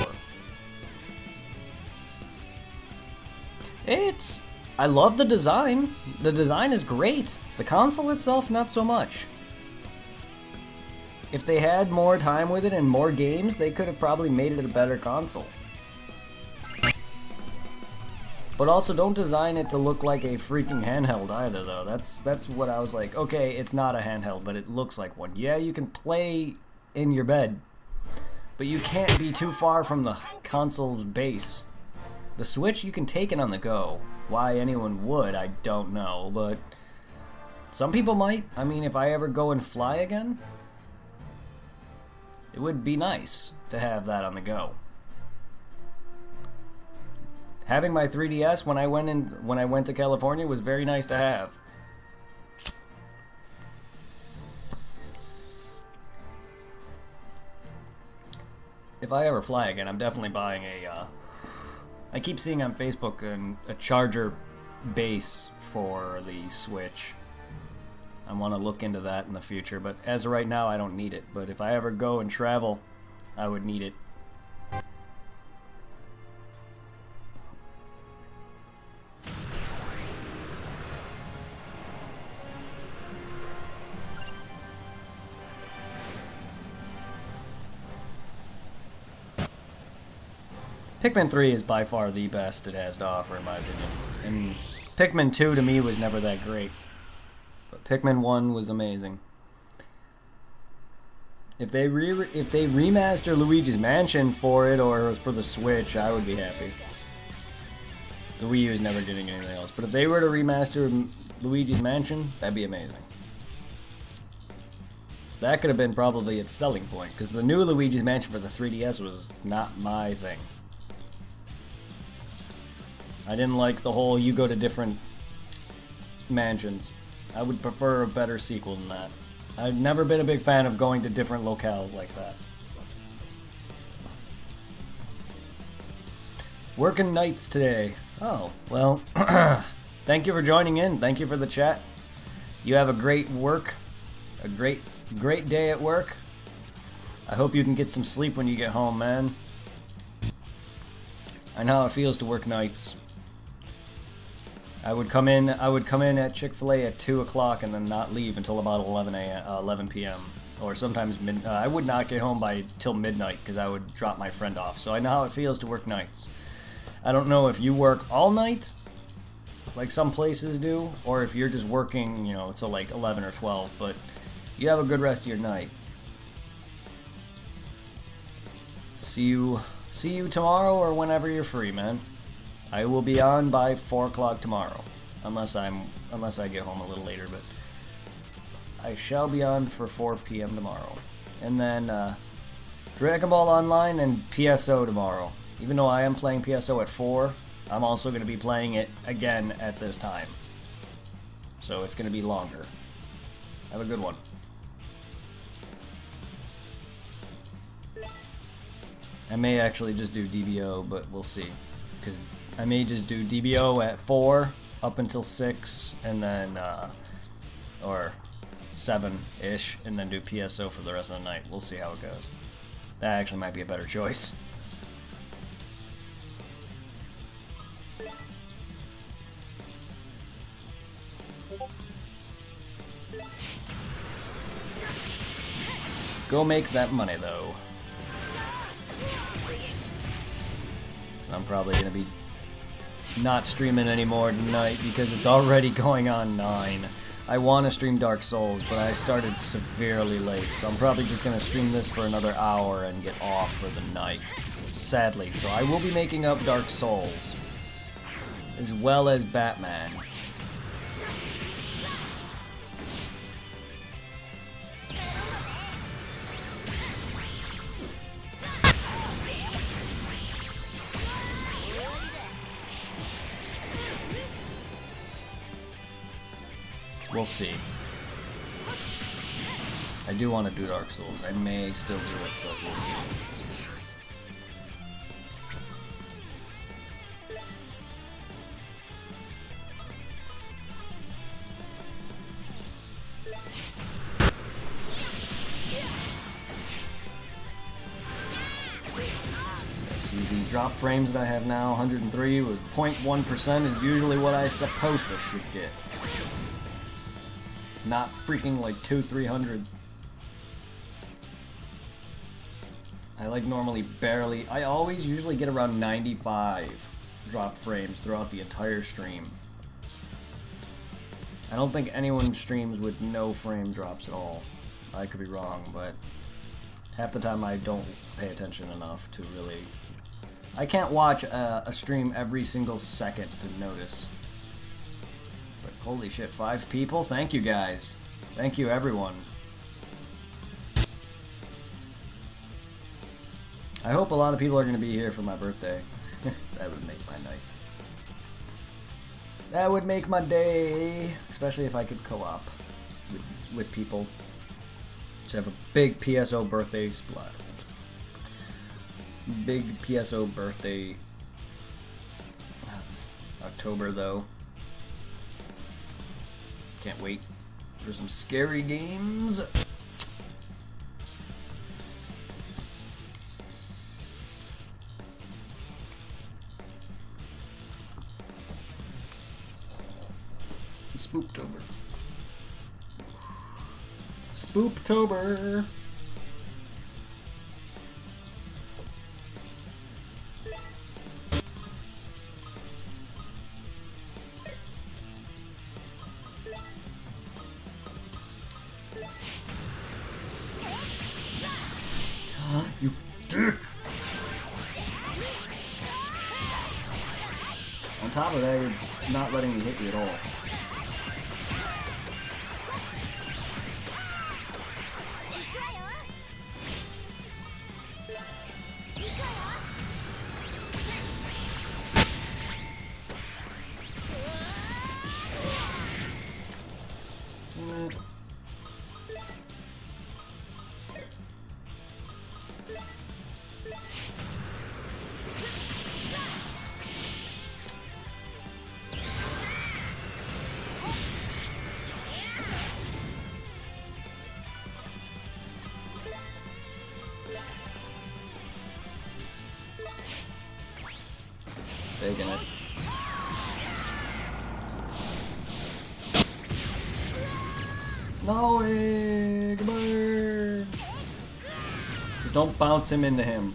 I love the design. The design is great. The console itself, not so much. If they had more time with it and more games, they could have probably made it a better console. But also, don't design it to look like a freaking handheld either, though. That's what I was like, okay, it's not a handheld, but it looks like one. Yeah, you can play in your bed, but you can't be too far from the console's base. The Switch, you can take it on the go. Why anyone would, I don't know, but some people might. I mean, if I ever go and fly again, it would be nice to have that on the go. Having my 3DS when I went to California was very nice to have. If I ever fly again, I'm definitely buying a. I keep seeing on Facebook a charger base for the Switch. I want to look into that in the future, but as of right now, I don't need it. But if I ever go and travel, I would need it. Pikmin 3 is by far the best it has to offer, in my opinion. And Pikmin 2 to me was never that great. But Pikmin 1 was amazing. If they remaster Luigi's Mansion for it, or it was for the Switch, I would be happy. The Wii U is never getting anything else. But if they were to remaster Luigi's Mansion, that'd be amazing. That could have been probably its selling point, because the new Luigi's Mansion for the 3DS was not my thing. I didn't like the whole you go to different mansions. I would prefer a better sequel than that. I've never been a big fan of going to different locales like that. Working nights today. Oh, well, thank you for joining in. Thank you for the chat. You have a great great day at work. I hope you can get some sleep when you get home, man. I know how it feels to work nights. I would come in at Chick-fil-A at 2 o'clock and then not leave until about 11 p.m. Or sometimes I would not get home till midnight because I would drop my friend off. So I know how it feels to work nights. I don't know if you work all night, like some places do, or if you're just working, till like 11 or 12, but you have a good rest of your night. See you tomorrow or whenever you're free, man. I will be on by 4 o'clock tomorrow, unless I get home a little later, but I shall be on for 4 p.m. tomorrow. And then Dragon Ball Online and PSO tomorrow. Even though I am playing PSO at 4, I'm also going to be playing it again at this time. So it's going to be longer. Have a good one. I may actually just do DBO, but we'll see. Because I may just do DBO at 4 up until 6, and then, or 7-ish, and then do PSO for the rest of the night. We'll see how it goes. That actually might be a better choice. Go make that money, though. I'm probably going to be not streaming anymore tonight because it's already going on 9. I want to stream Dark Souls, but I started severely late, so I'm probably just going to stream this for another hour and get off for the night, sadly. So I will be making up Dark Souls, as well as Batman. We'll see. I do want to do Dark Souls. I may still do it, but we'll see. drop frames that I have now, 103 with 0.1% is usually what I supposed to should get. Not freaking like 200-300. I like normally barely, I always usually get around 95 drop frames throughout the entire stream. I don't think anyone streams with no frame drops at all. I could be wrong, but half the time I don't pay attention enough to really... I can't watch a stream every single second to notice. But holy shit, 5 people? Thank you guys. Thank you everyone. I hope a lot of people are going to be here for my birthday. That would make my night. That would make my day, especially if I could co-op with people. Just have a big PSO birthday splat. Big PSO birthday. October though. Can't wait for some scary games. Spooptober. Spooptober. You dick! On top of that, you're not letting me hit you at all. Taking it. No way! Goodbye! Just don't bounce him into him.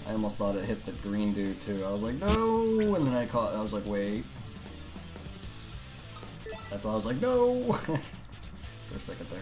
I almost thought it hit the green dude too. I was like, no! And then I caught. I was like, wait. That's why I was like, no! For a second there.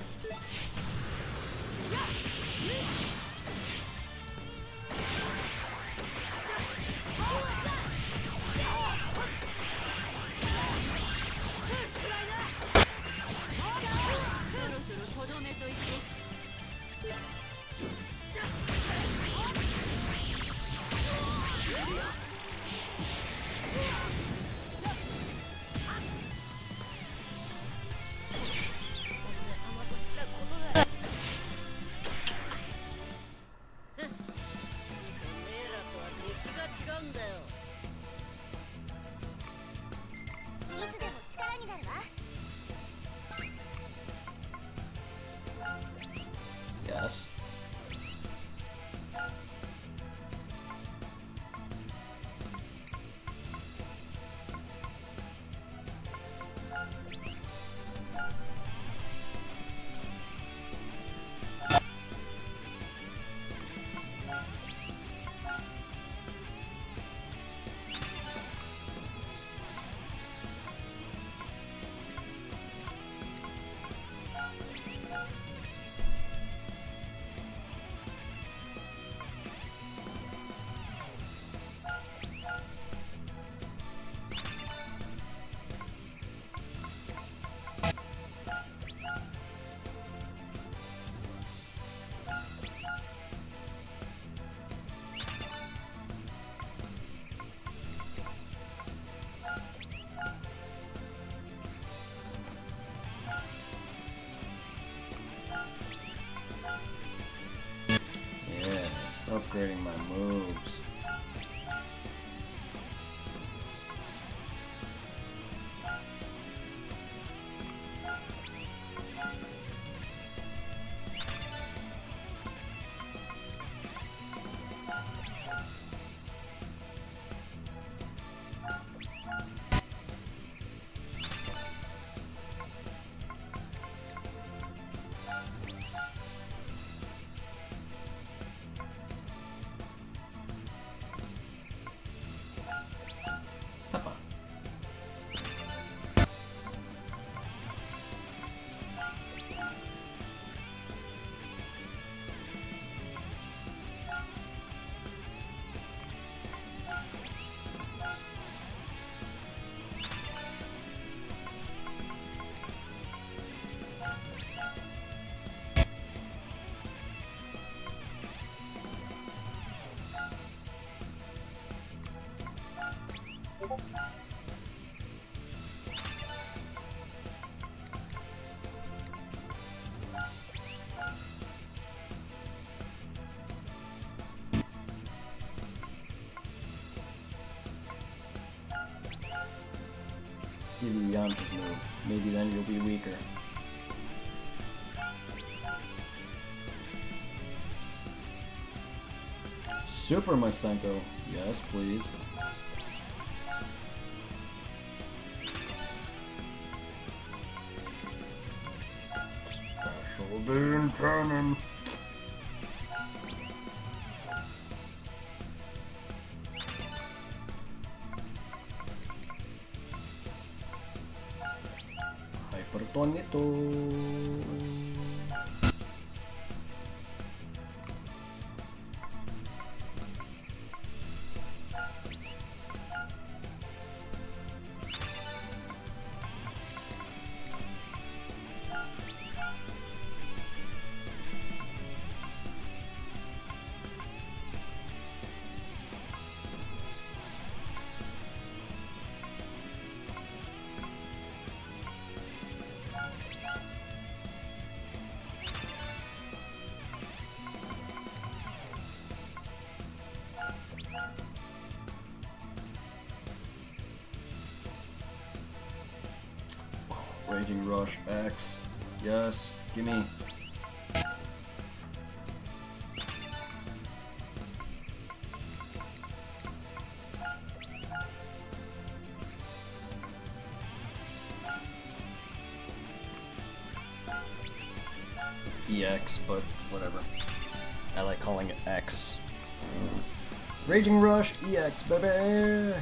Yes. Upgrading my moves. give you Yamcha's move. Maybe then you'll be weaker. Super Masenko. Yes, please. Special Beam Cannon. Hypertonito. Raging Rush X. Yes, gimme. It's EX, but whatever. I like calling it X. Raging Rush EX, baby!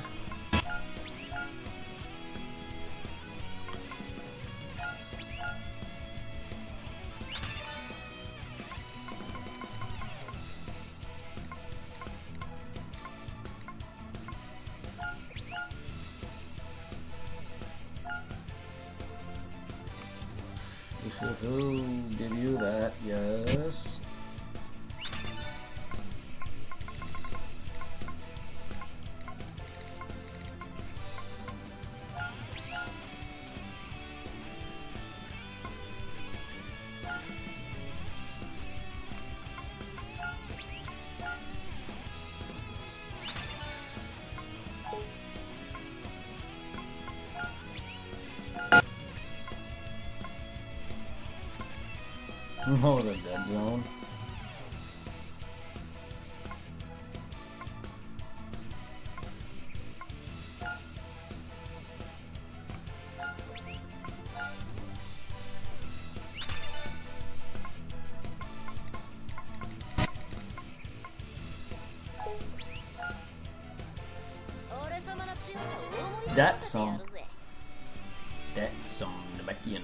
Give you that, yes. Oh, the dead zone. That's some Namekian.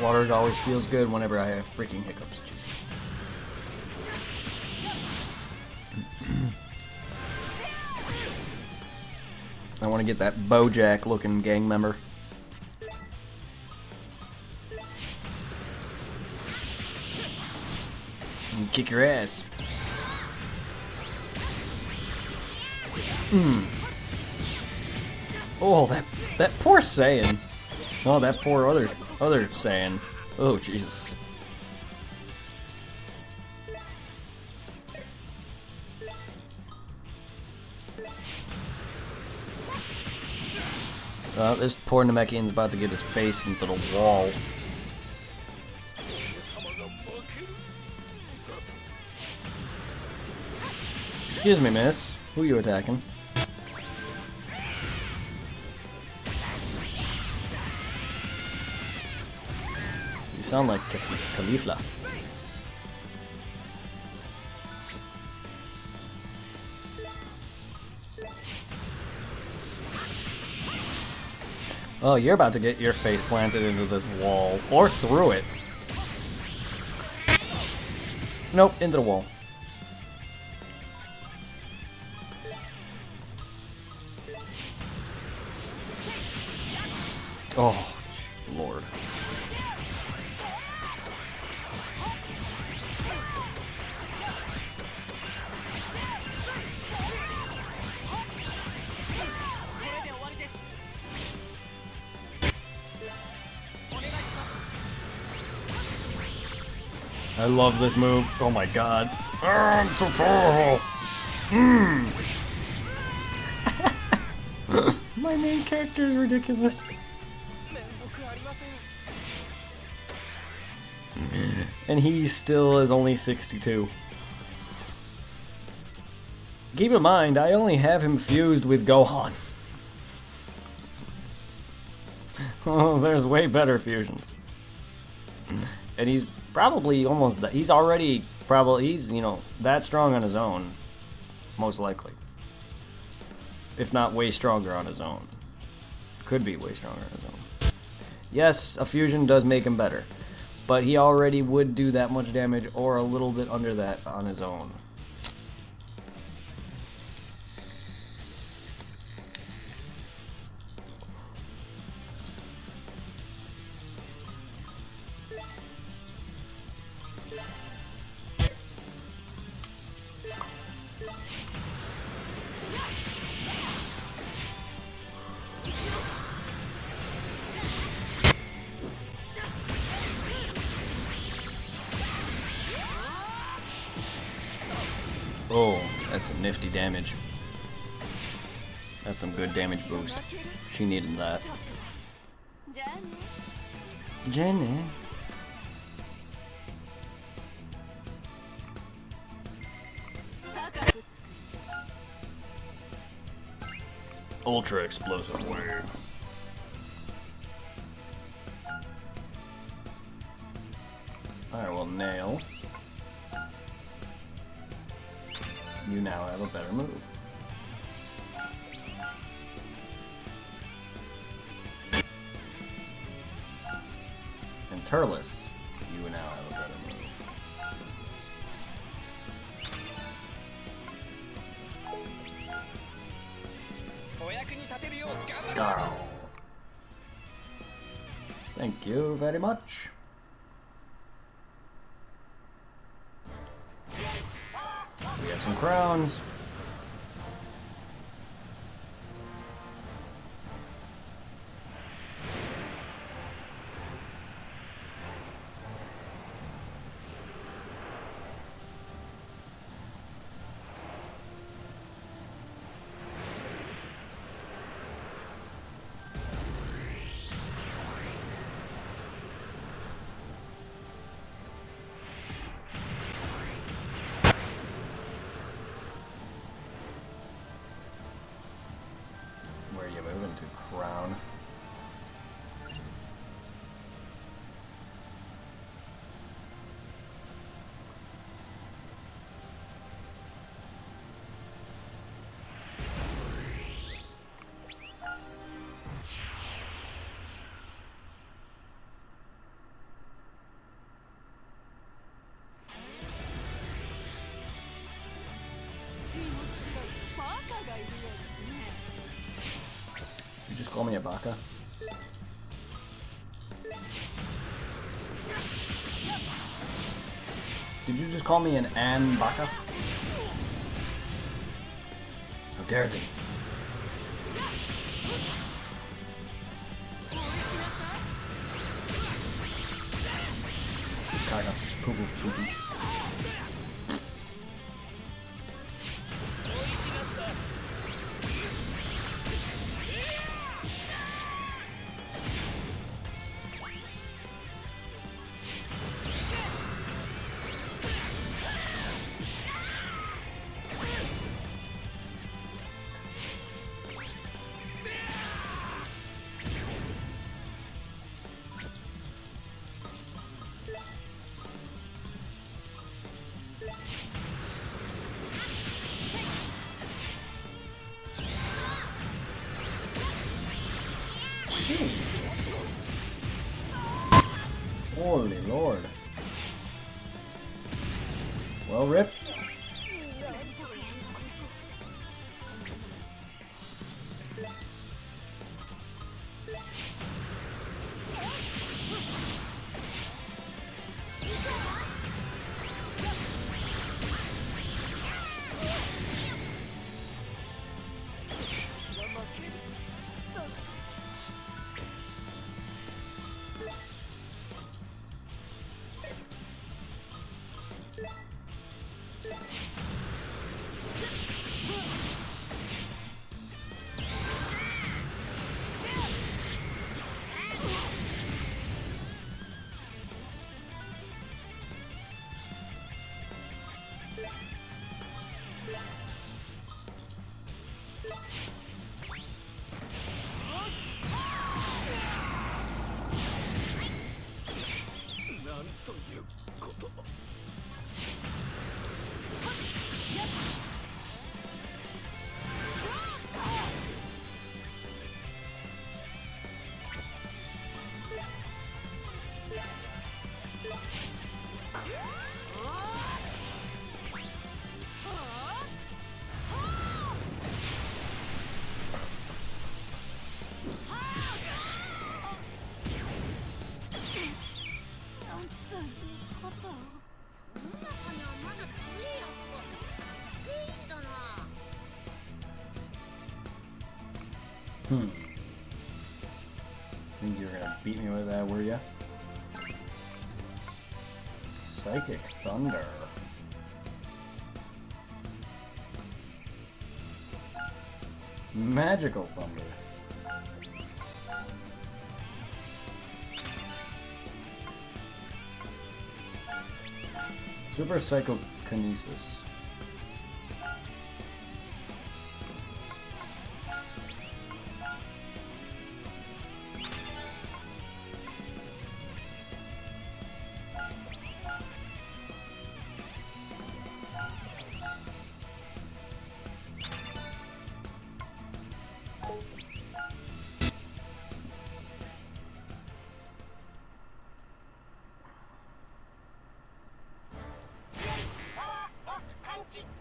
Water always feels good whenever I have freaking hiccups. Jesus. I want to get that Bojack looking gang member. And kick your ass. Oh, that poor Saiyan. Oh, that poor other Saiyan. Oh, Jesus. This poor Namekian's about to get his face into the wall. Excuse me, miss. Who you attacking? You sound like Caulifla. Oh, you're about to get your face planted into this wall. Or through it. Nope, into the wall. Oh, Lord. I love this move. Oh my god. Oh, I'm so powerful. My main character is ridiculous. And he still is only 62. Keep in mind, I only have him fused with Gohan. Oh, there's way better fusions. And he's probably almost that. He's already probably, you know, that strong on his own. Most likely. If not way stronger on his own. Could be way stronger on his own. Yes, a fusion does make him better. But he already would do that much damage or a little bit under that on his own. Oh, that's some nifty damage. That's some good damage boost. She needed that. じゃあね Jenny. 高くつく Ultra explosive wave. Alright, well, Nail. You now have a better move. And Turles, you now have a better move. Scarl. Thank you very much. We have some crowns. Where are you moving to, Crown? You just call me a baka? Did you just call me an baka? How dare thee? Kaga, poo poo poo poo. Jesus. Holy Lord. Well, Rip. なんとかやりますと。私は負ける。だって。なんということ。なんということ。この中にはまだ強いやつがいいんだな。Think you were gonna beat me with that, were ya? Psychic Thunder. Magical Thunder. Super Psychokinesis.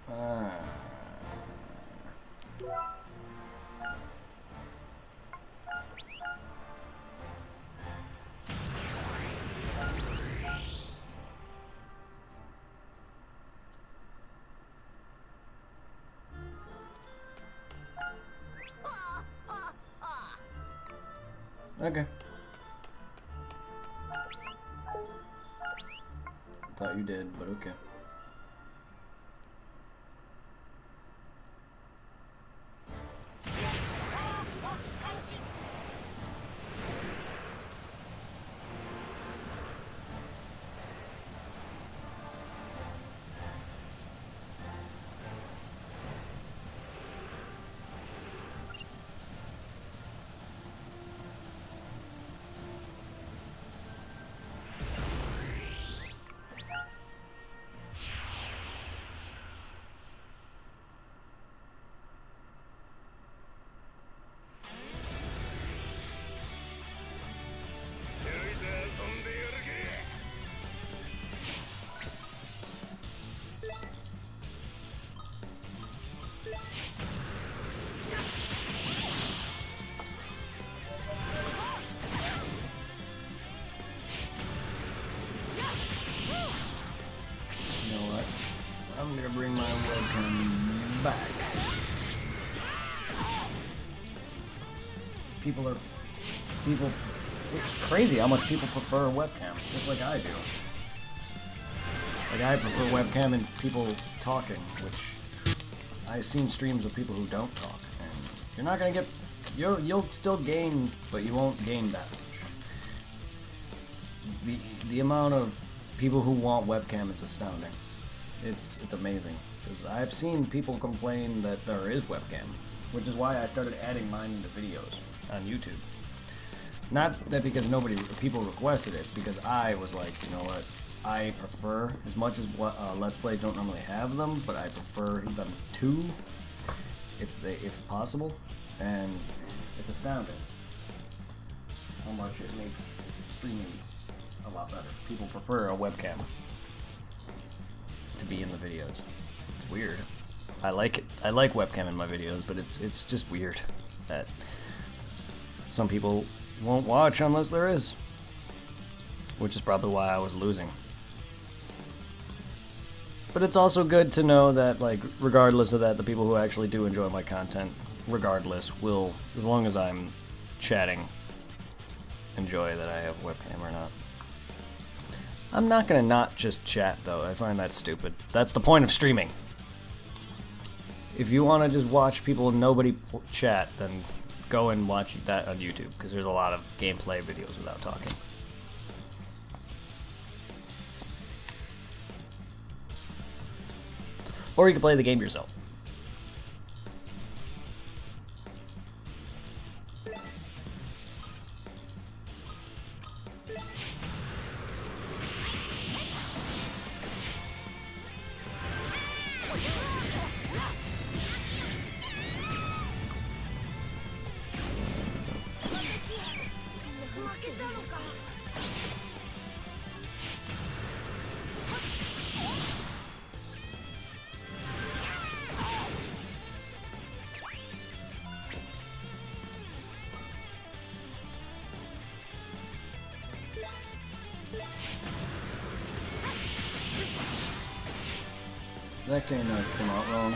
Ah. Okay. Thought you did, but okay. You know what? I'm gonna bring my webcam back. People, it's crazy how much people prefer webcam, just like I do. Like I prefer webcam and people talking, which I've seen streams of people who don't talk, and you're not gonna get, you'll still gain, but you won't gain that much. The amount of people who want webcam is astounding. It's amazing, because I've seen people complain that there is webcam, which is why I started adding mine into videos on YouTube. Not that because people requested it, because I was like, you know what, I prefer, as much as Let's Plays don't normally have them, but I prefer them too, if possible, and it's astounding. how much it makes streaming a lot better. People prefer a webcam to be in the videos. It's weird. I like it. I like webcam in my videos, but it's just weird that some people won't watch unless there is. Which is probably why I was losing. But it's also good to know that, like, regardless of that, the people who actually do enjoy my content, regardless, will, as long as I'm chatting, enjoy that I have webcam or not. I'm not gonna not just chat, though. I find that stupid. That's the point of streaming. If you want to just watch people and nobody chat, then go and watch that on YouTube, because there's a lot of gameplay videos without talking. Or you can play the game yourself. That came out wrong.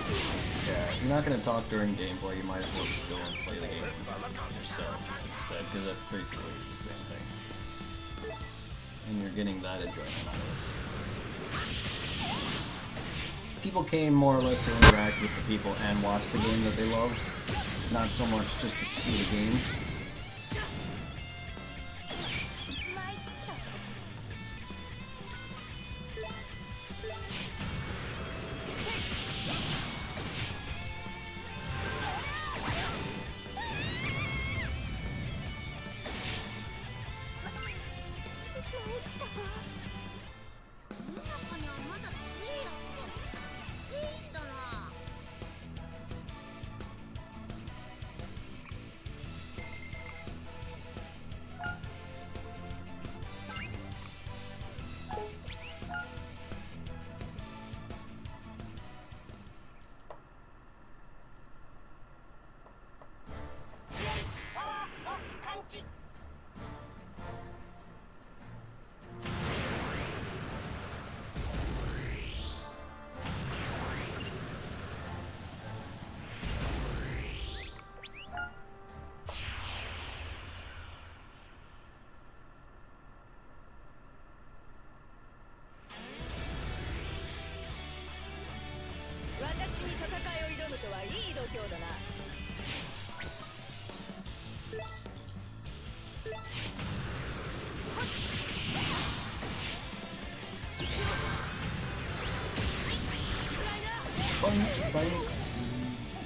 Yeah, if you're not going to talk during gameplay, you might as well just go and play the game yourself instead, because that's basically the same thing. And you're getting that enjoyment out of it. People came more or less to interact with the people and watch the game that they love, not so much just to see the game.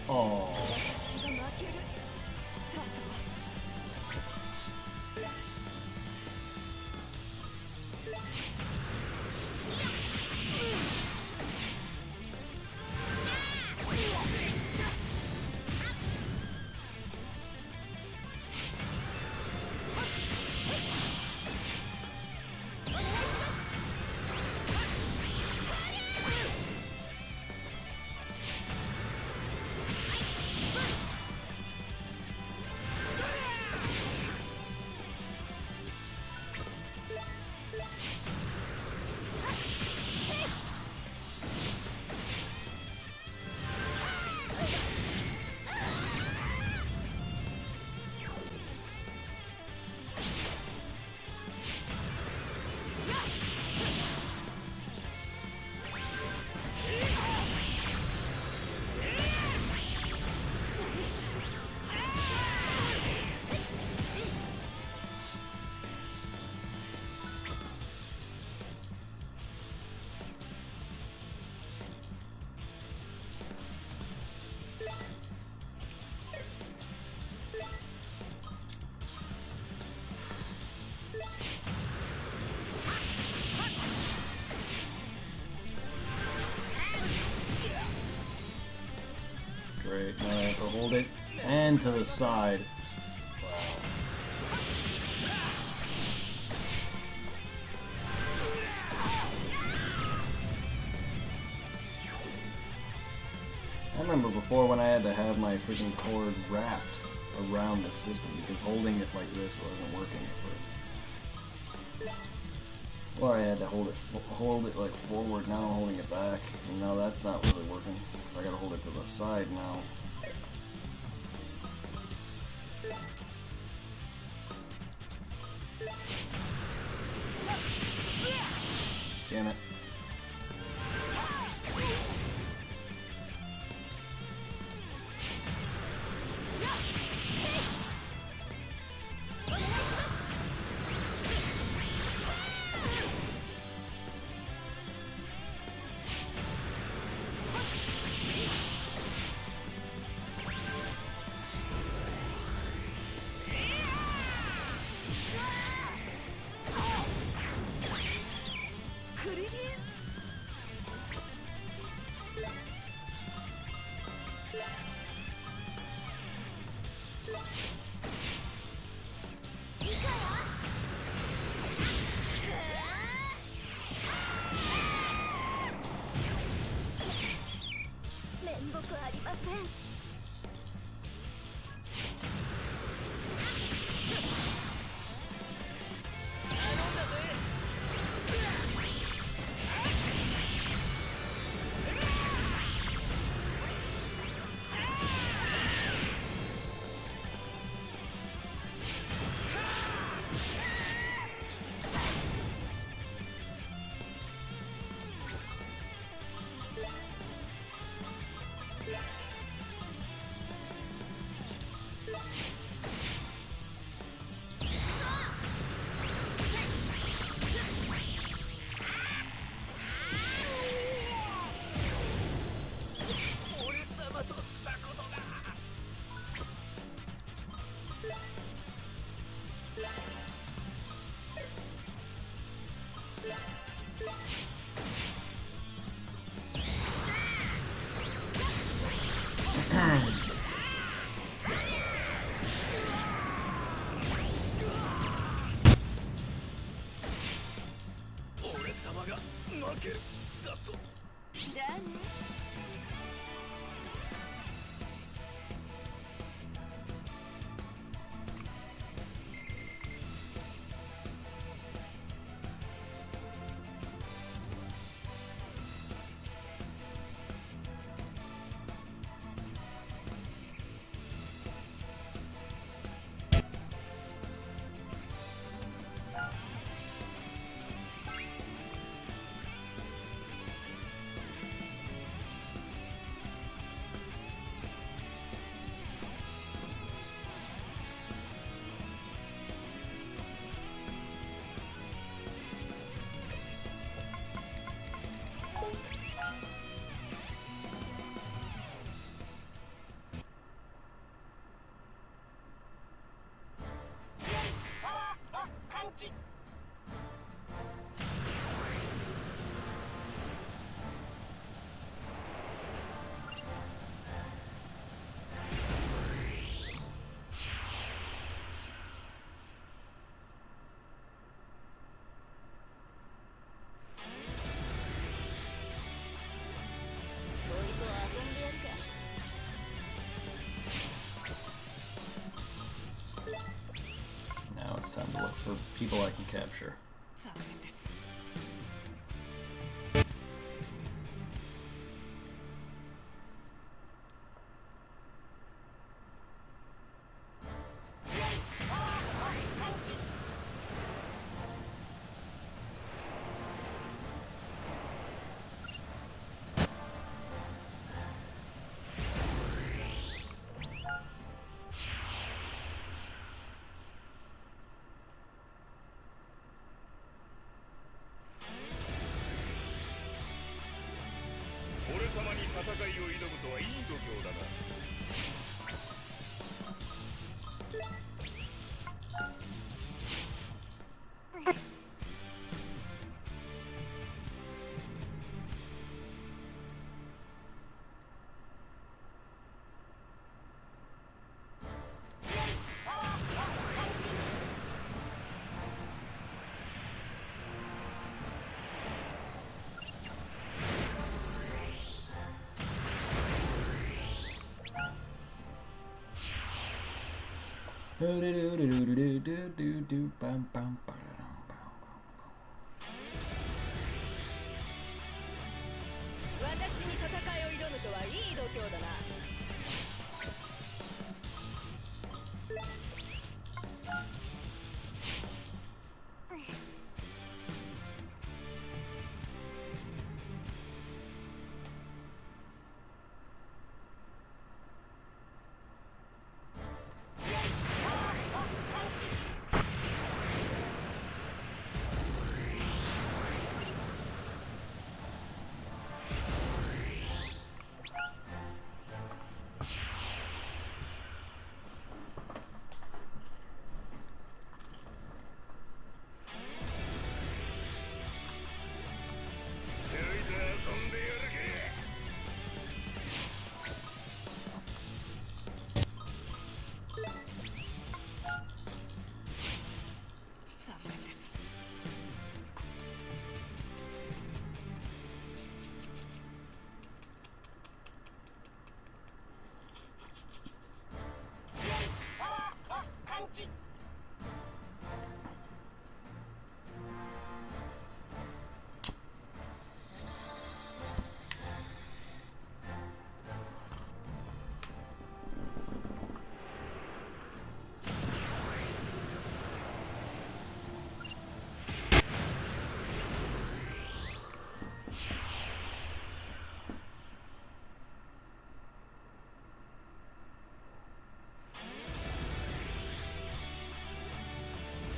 Oh. Great, now I have to hold it and to the side. Wow. remember before when I had to have my freaking cord wrapped around the system because holding it like this wasn't working at first. Or I had to hold it like forward. Now I'm holding it back, and now that's not really working. So I gotta hold it to the side now. Damn it. Time to look for people I can capture. 私に戦いを挑むとはいい度胸だな。ちょいと遊んでやるか。残念です。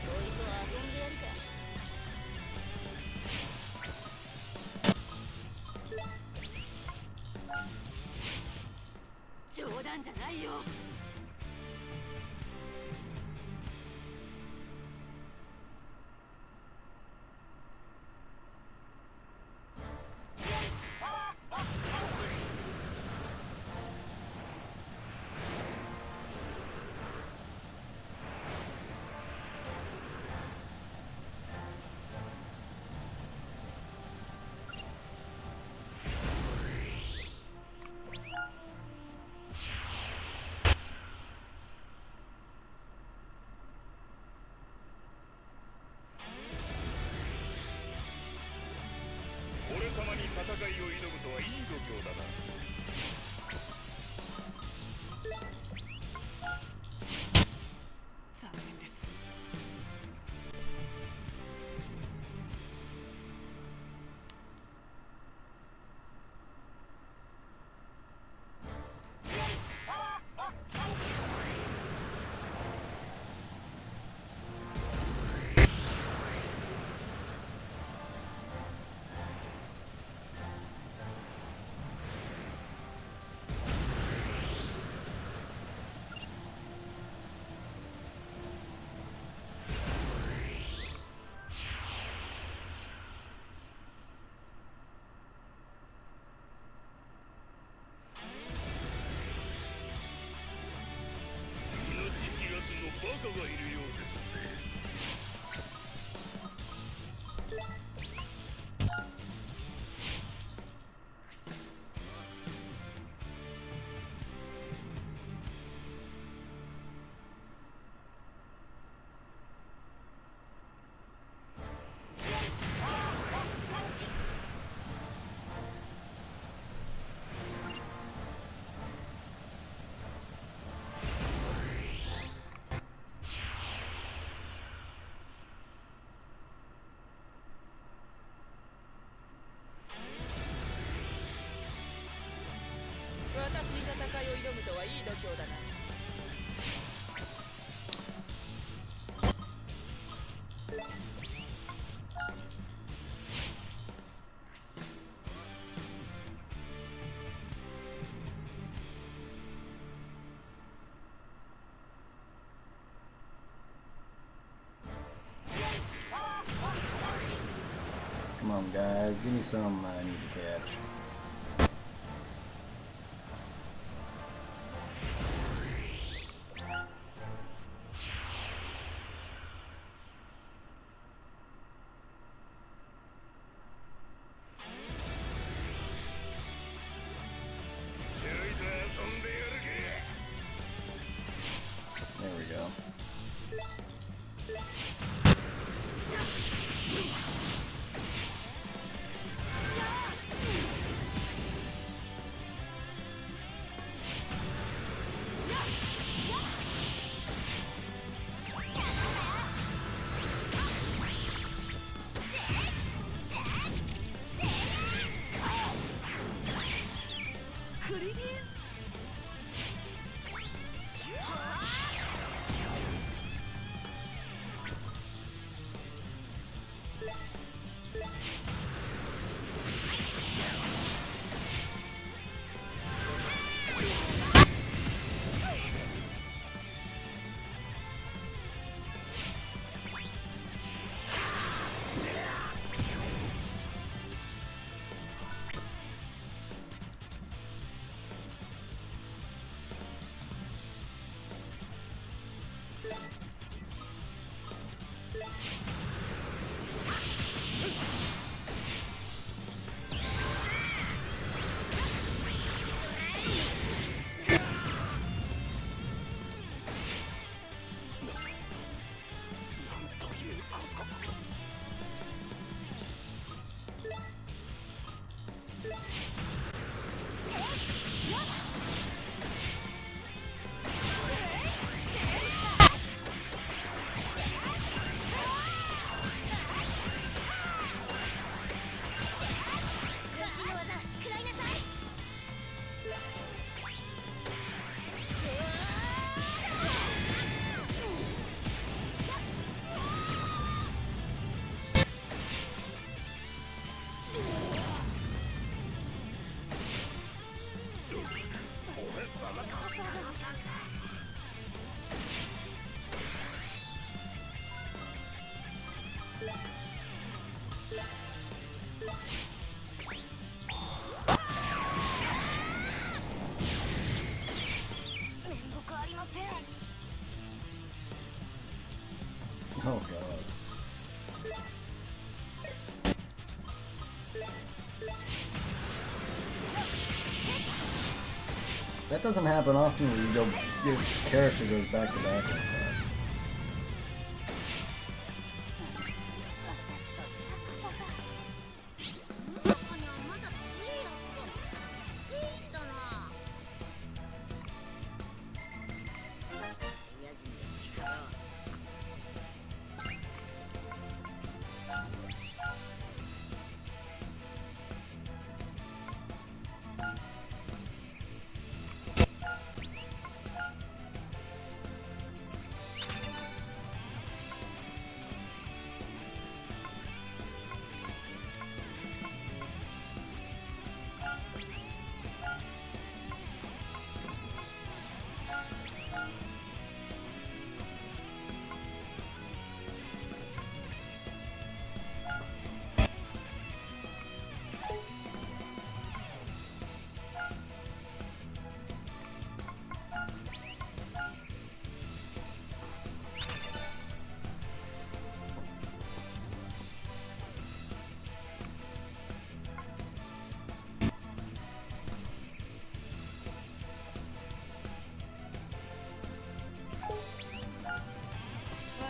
ちょいと遊んでやるか。冗談じゃないよ。俺様に戦いを挑むとはいい度胸だな。残念です。命知らずのバカがいるようですね。私に戦いを挑むとはいい度胸だな。Come on, guys, give me some I need to catch. There we go. Oh god. That doesn't happen often where your character goes back to back like that. 私としたことが中にはまだ強いやつがいいんだな。ヤジの力は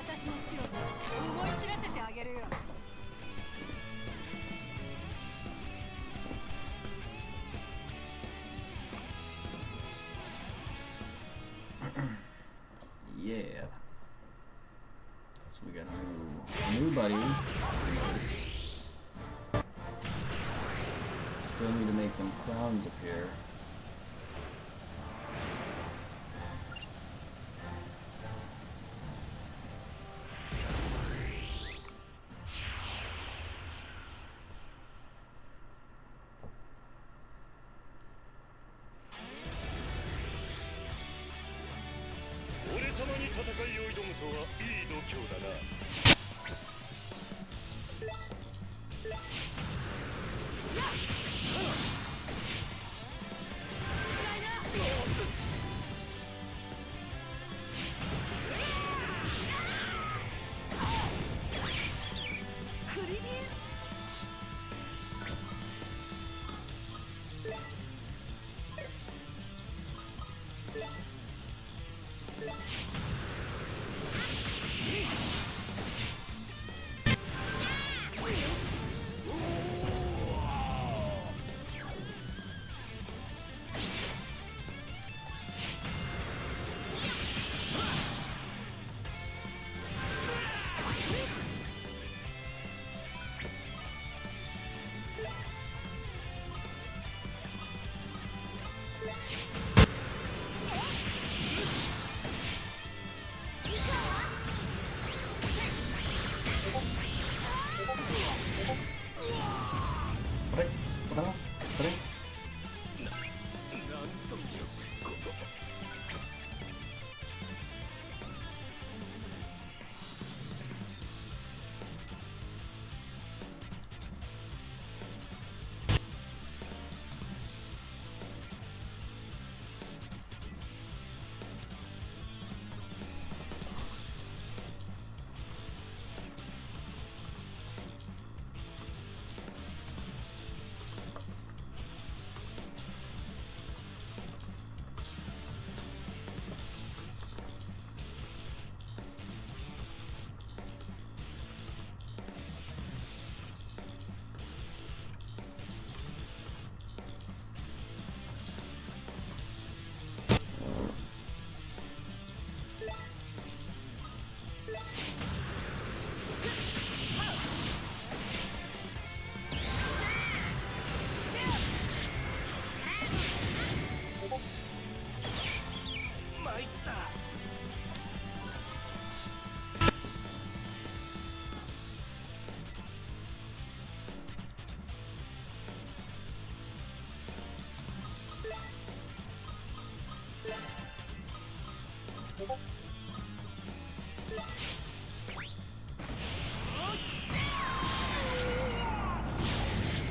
私の強さを思い知らせてあげるよ。Yeah. So we got a new buddy. Nice. Still need to make them crowns appear.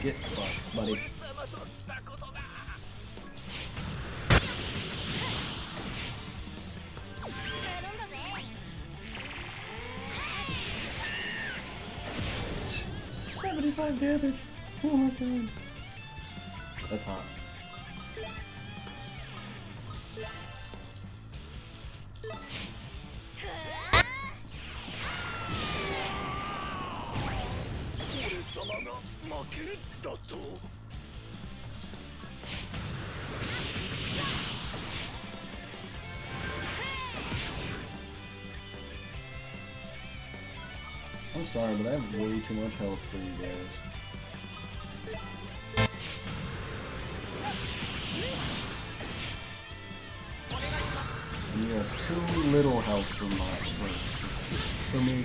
Get fucked, buddy. 様としたことだ。 頼んだぜ。 75 damage. Oh my god. That's hot. I'm sorry, but I have way too much health for you guys. And you have too little health for me.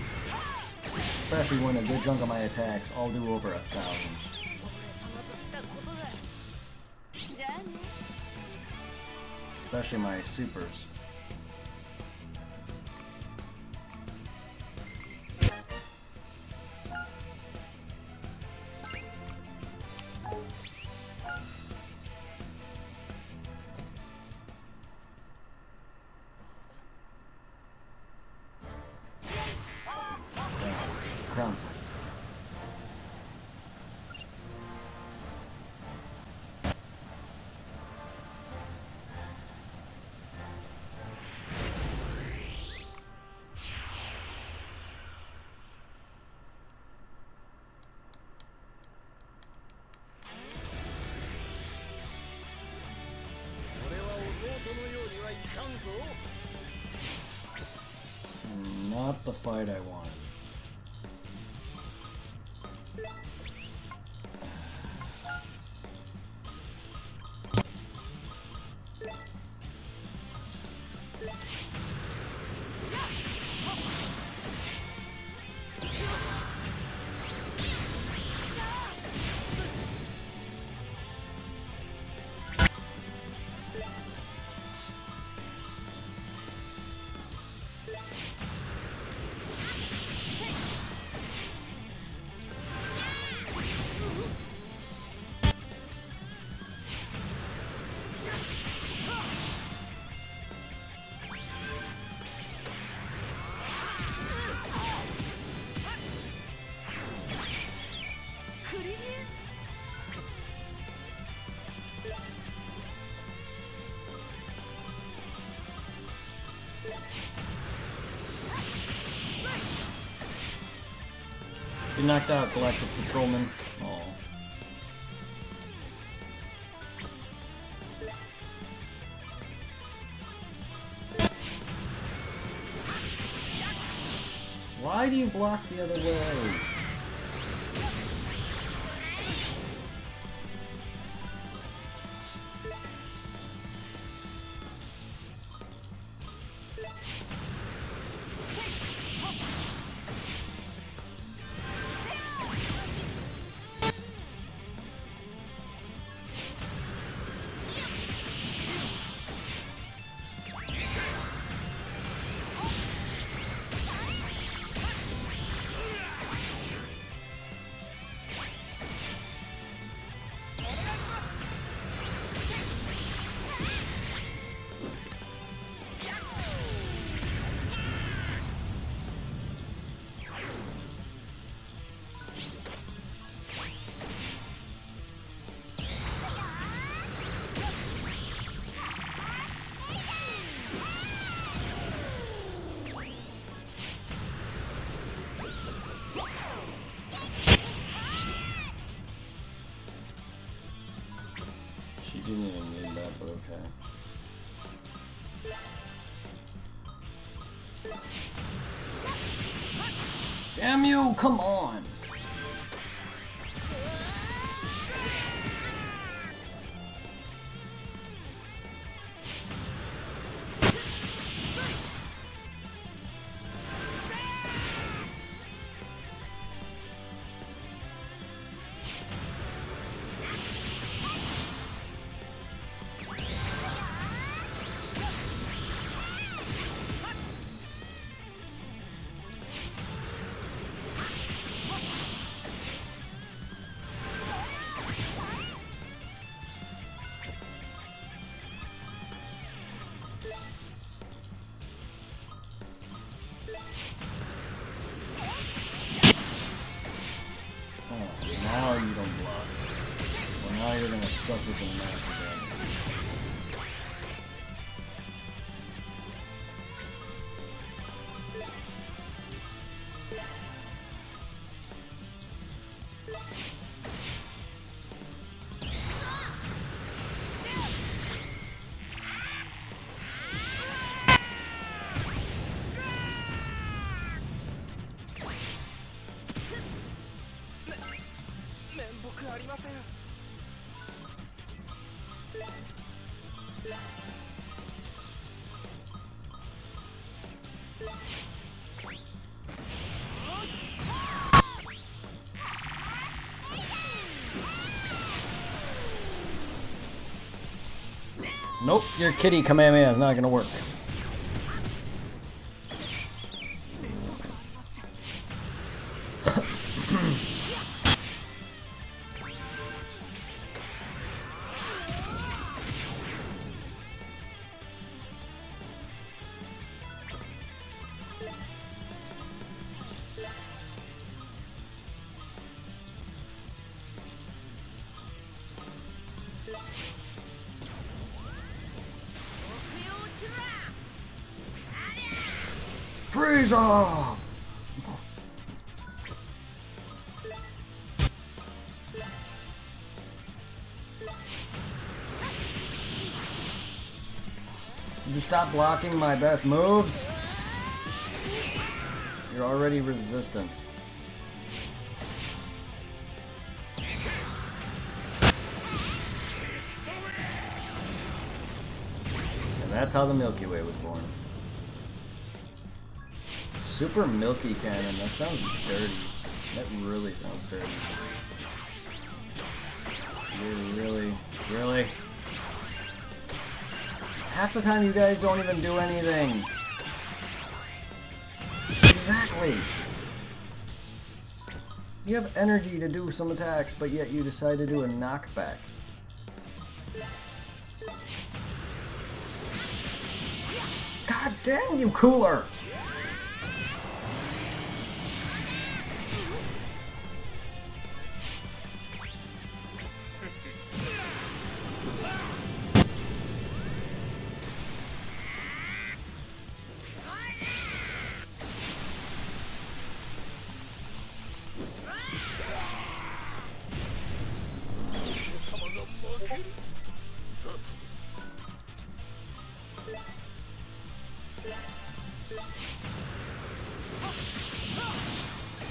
Especially when a good chunk of my attacks all do over 1,000. 俺様としたことだ。じゃあね。 Especially my supers. Crown fight. Not the fight I wanted. You knocked out Galactic Patrolman. Oh. Why do you block the other way? She didn't even need that, but okay. Damn you, come on! suffer some massive damage. Nope, your kitty Kamehameha is not gonna work. Frieza! Did you stop blocking my best moves? You're already resistant. And that's how the Milky Way was born. Super Milky Cannon, that sounds dirty. That really sounds dirty. Really? Half the time you guys don't even do anything. Exactly. You have energy to do some attacks, but yet you decide to do a knockback. God damn you, Cooler!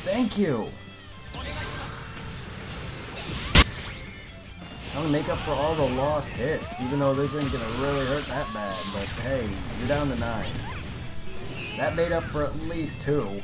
Thank you! I'm gonna make up for all the lost hits, even though this isn't gonna really hurt that bad, but hey, you're down to 9. That made up for at least 2.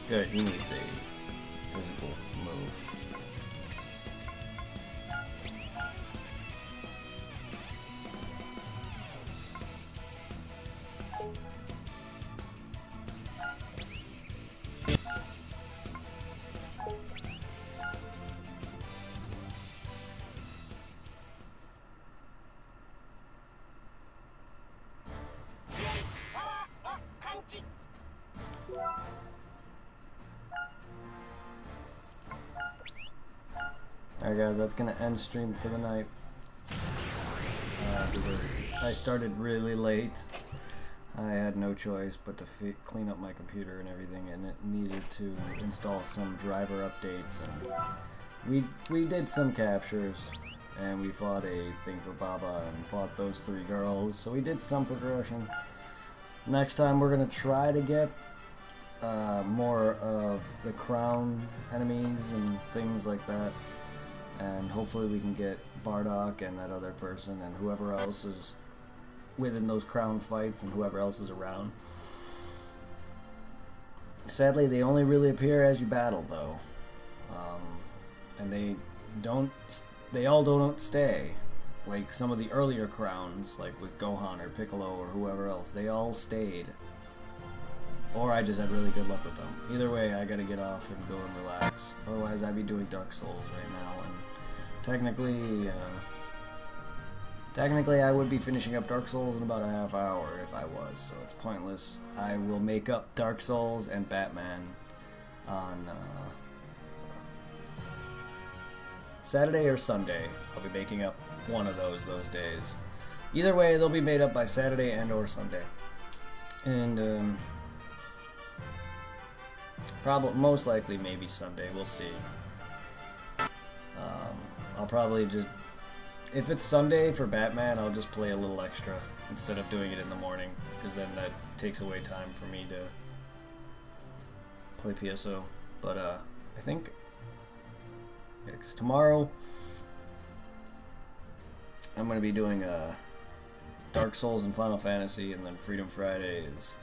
Good, he needs a physical move. Alright guys, that's gonna end stream for the night. Because I started really late. I had no choice but to clean up my computer and everything, and it needed to install some driver updates, and we did some captures, and we fought a thing for Baba and fought those 3 girls, so we did some progression. Next time we're gonna try to get more of the crown enemies and things like that. And hopefully we can get Bardock and that other person and whoever else is within those crown fights and whoever else is around. Sadly, they only really appear as you battle, though. And they all don't stay. Like some of the earlier crowns, like with Gohan or Piccolo or whoever else, they all stayed. Or I just had really good luck with them. Either way, I gotta get off and go and relax. Otherwise, I'd be doing Dark Souls right now. And technically, I would be finishing up Dark Souls in about a half hour if I was. So it's pointless. I will make up Dark Souls and Batman on Saturday or Sunday. I'll be making up one of those days. Either way, they'll be made up by Saturday and or Sunday. And probably, most likely, maybe Sunday. We'll see. I'll probably just, if it's Sunday for Batman, I'll just play a little extra instead of doing it in the morning, because then that takes away time for me to play PSO. But I think, yeah, 'cause tomorrow I'm going to be doing Dark Souls and Final Fantasy, and then Freedom Friday is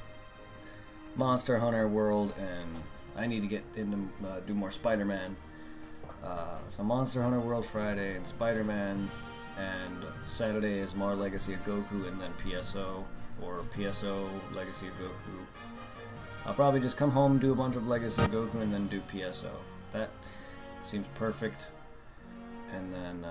Monster Hunter World, and I need to get into do more Spider-Man. So Monster Hunter World Friday and Spider-Man, and Saturday is more Legacy of Goku, and then PSO, or PSO Legacy of Goku. I'll probably just come home, do a bunch of Legacy of Goku, and then do PSO. That seems perfect. And then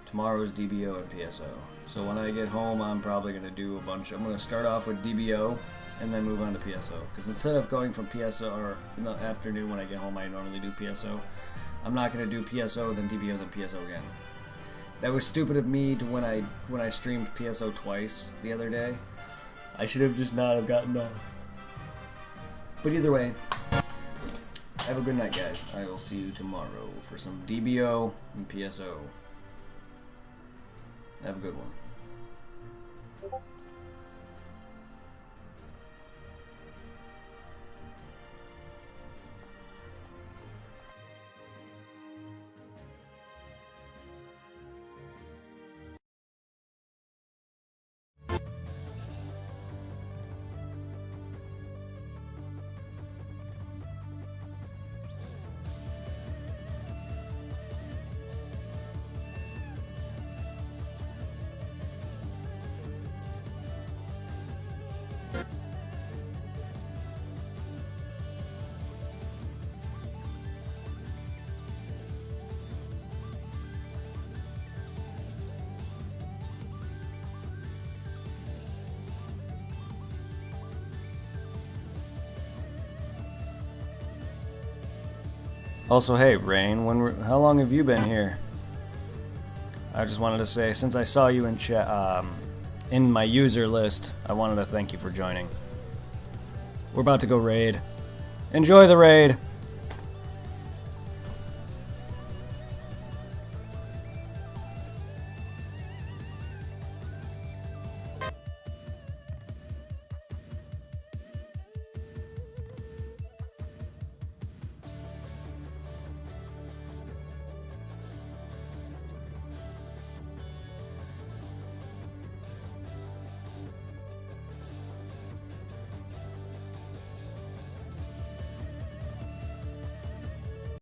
tomorrow's DBO and PSO. So when I get home, I'm probably going to do a bunch. I'm going to start off with DBO and then move on to PSO. Because instead of going from PSO, or in the afternoon when I get home, I normally do PSO. I'm not going to do PSO, then DBO, then PSO again. That was stupid of me to when I streamed PSO twice the other day. I should have just not have gotten off. But either way, have a good night, guys. I will see you tomorrow for some DBO and PSO. Have a good one. Also, hey, Rain, how long have you been here? I just wanted to say, since I saw you in chat, in my user list, I wanted to thank you for joining. We're about to go raid. Enjoy the raid!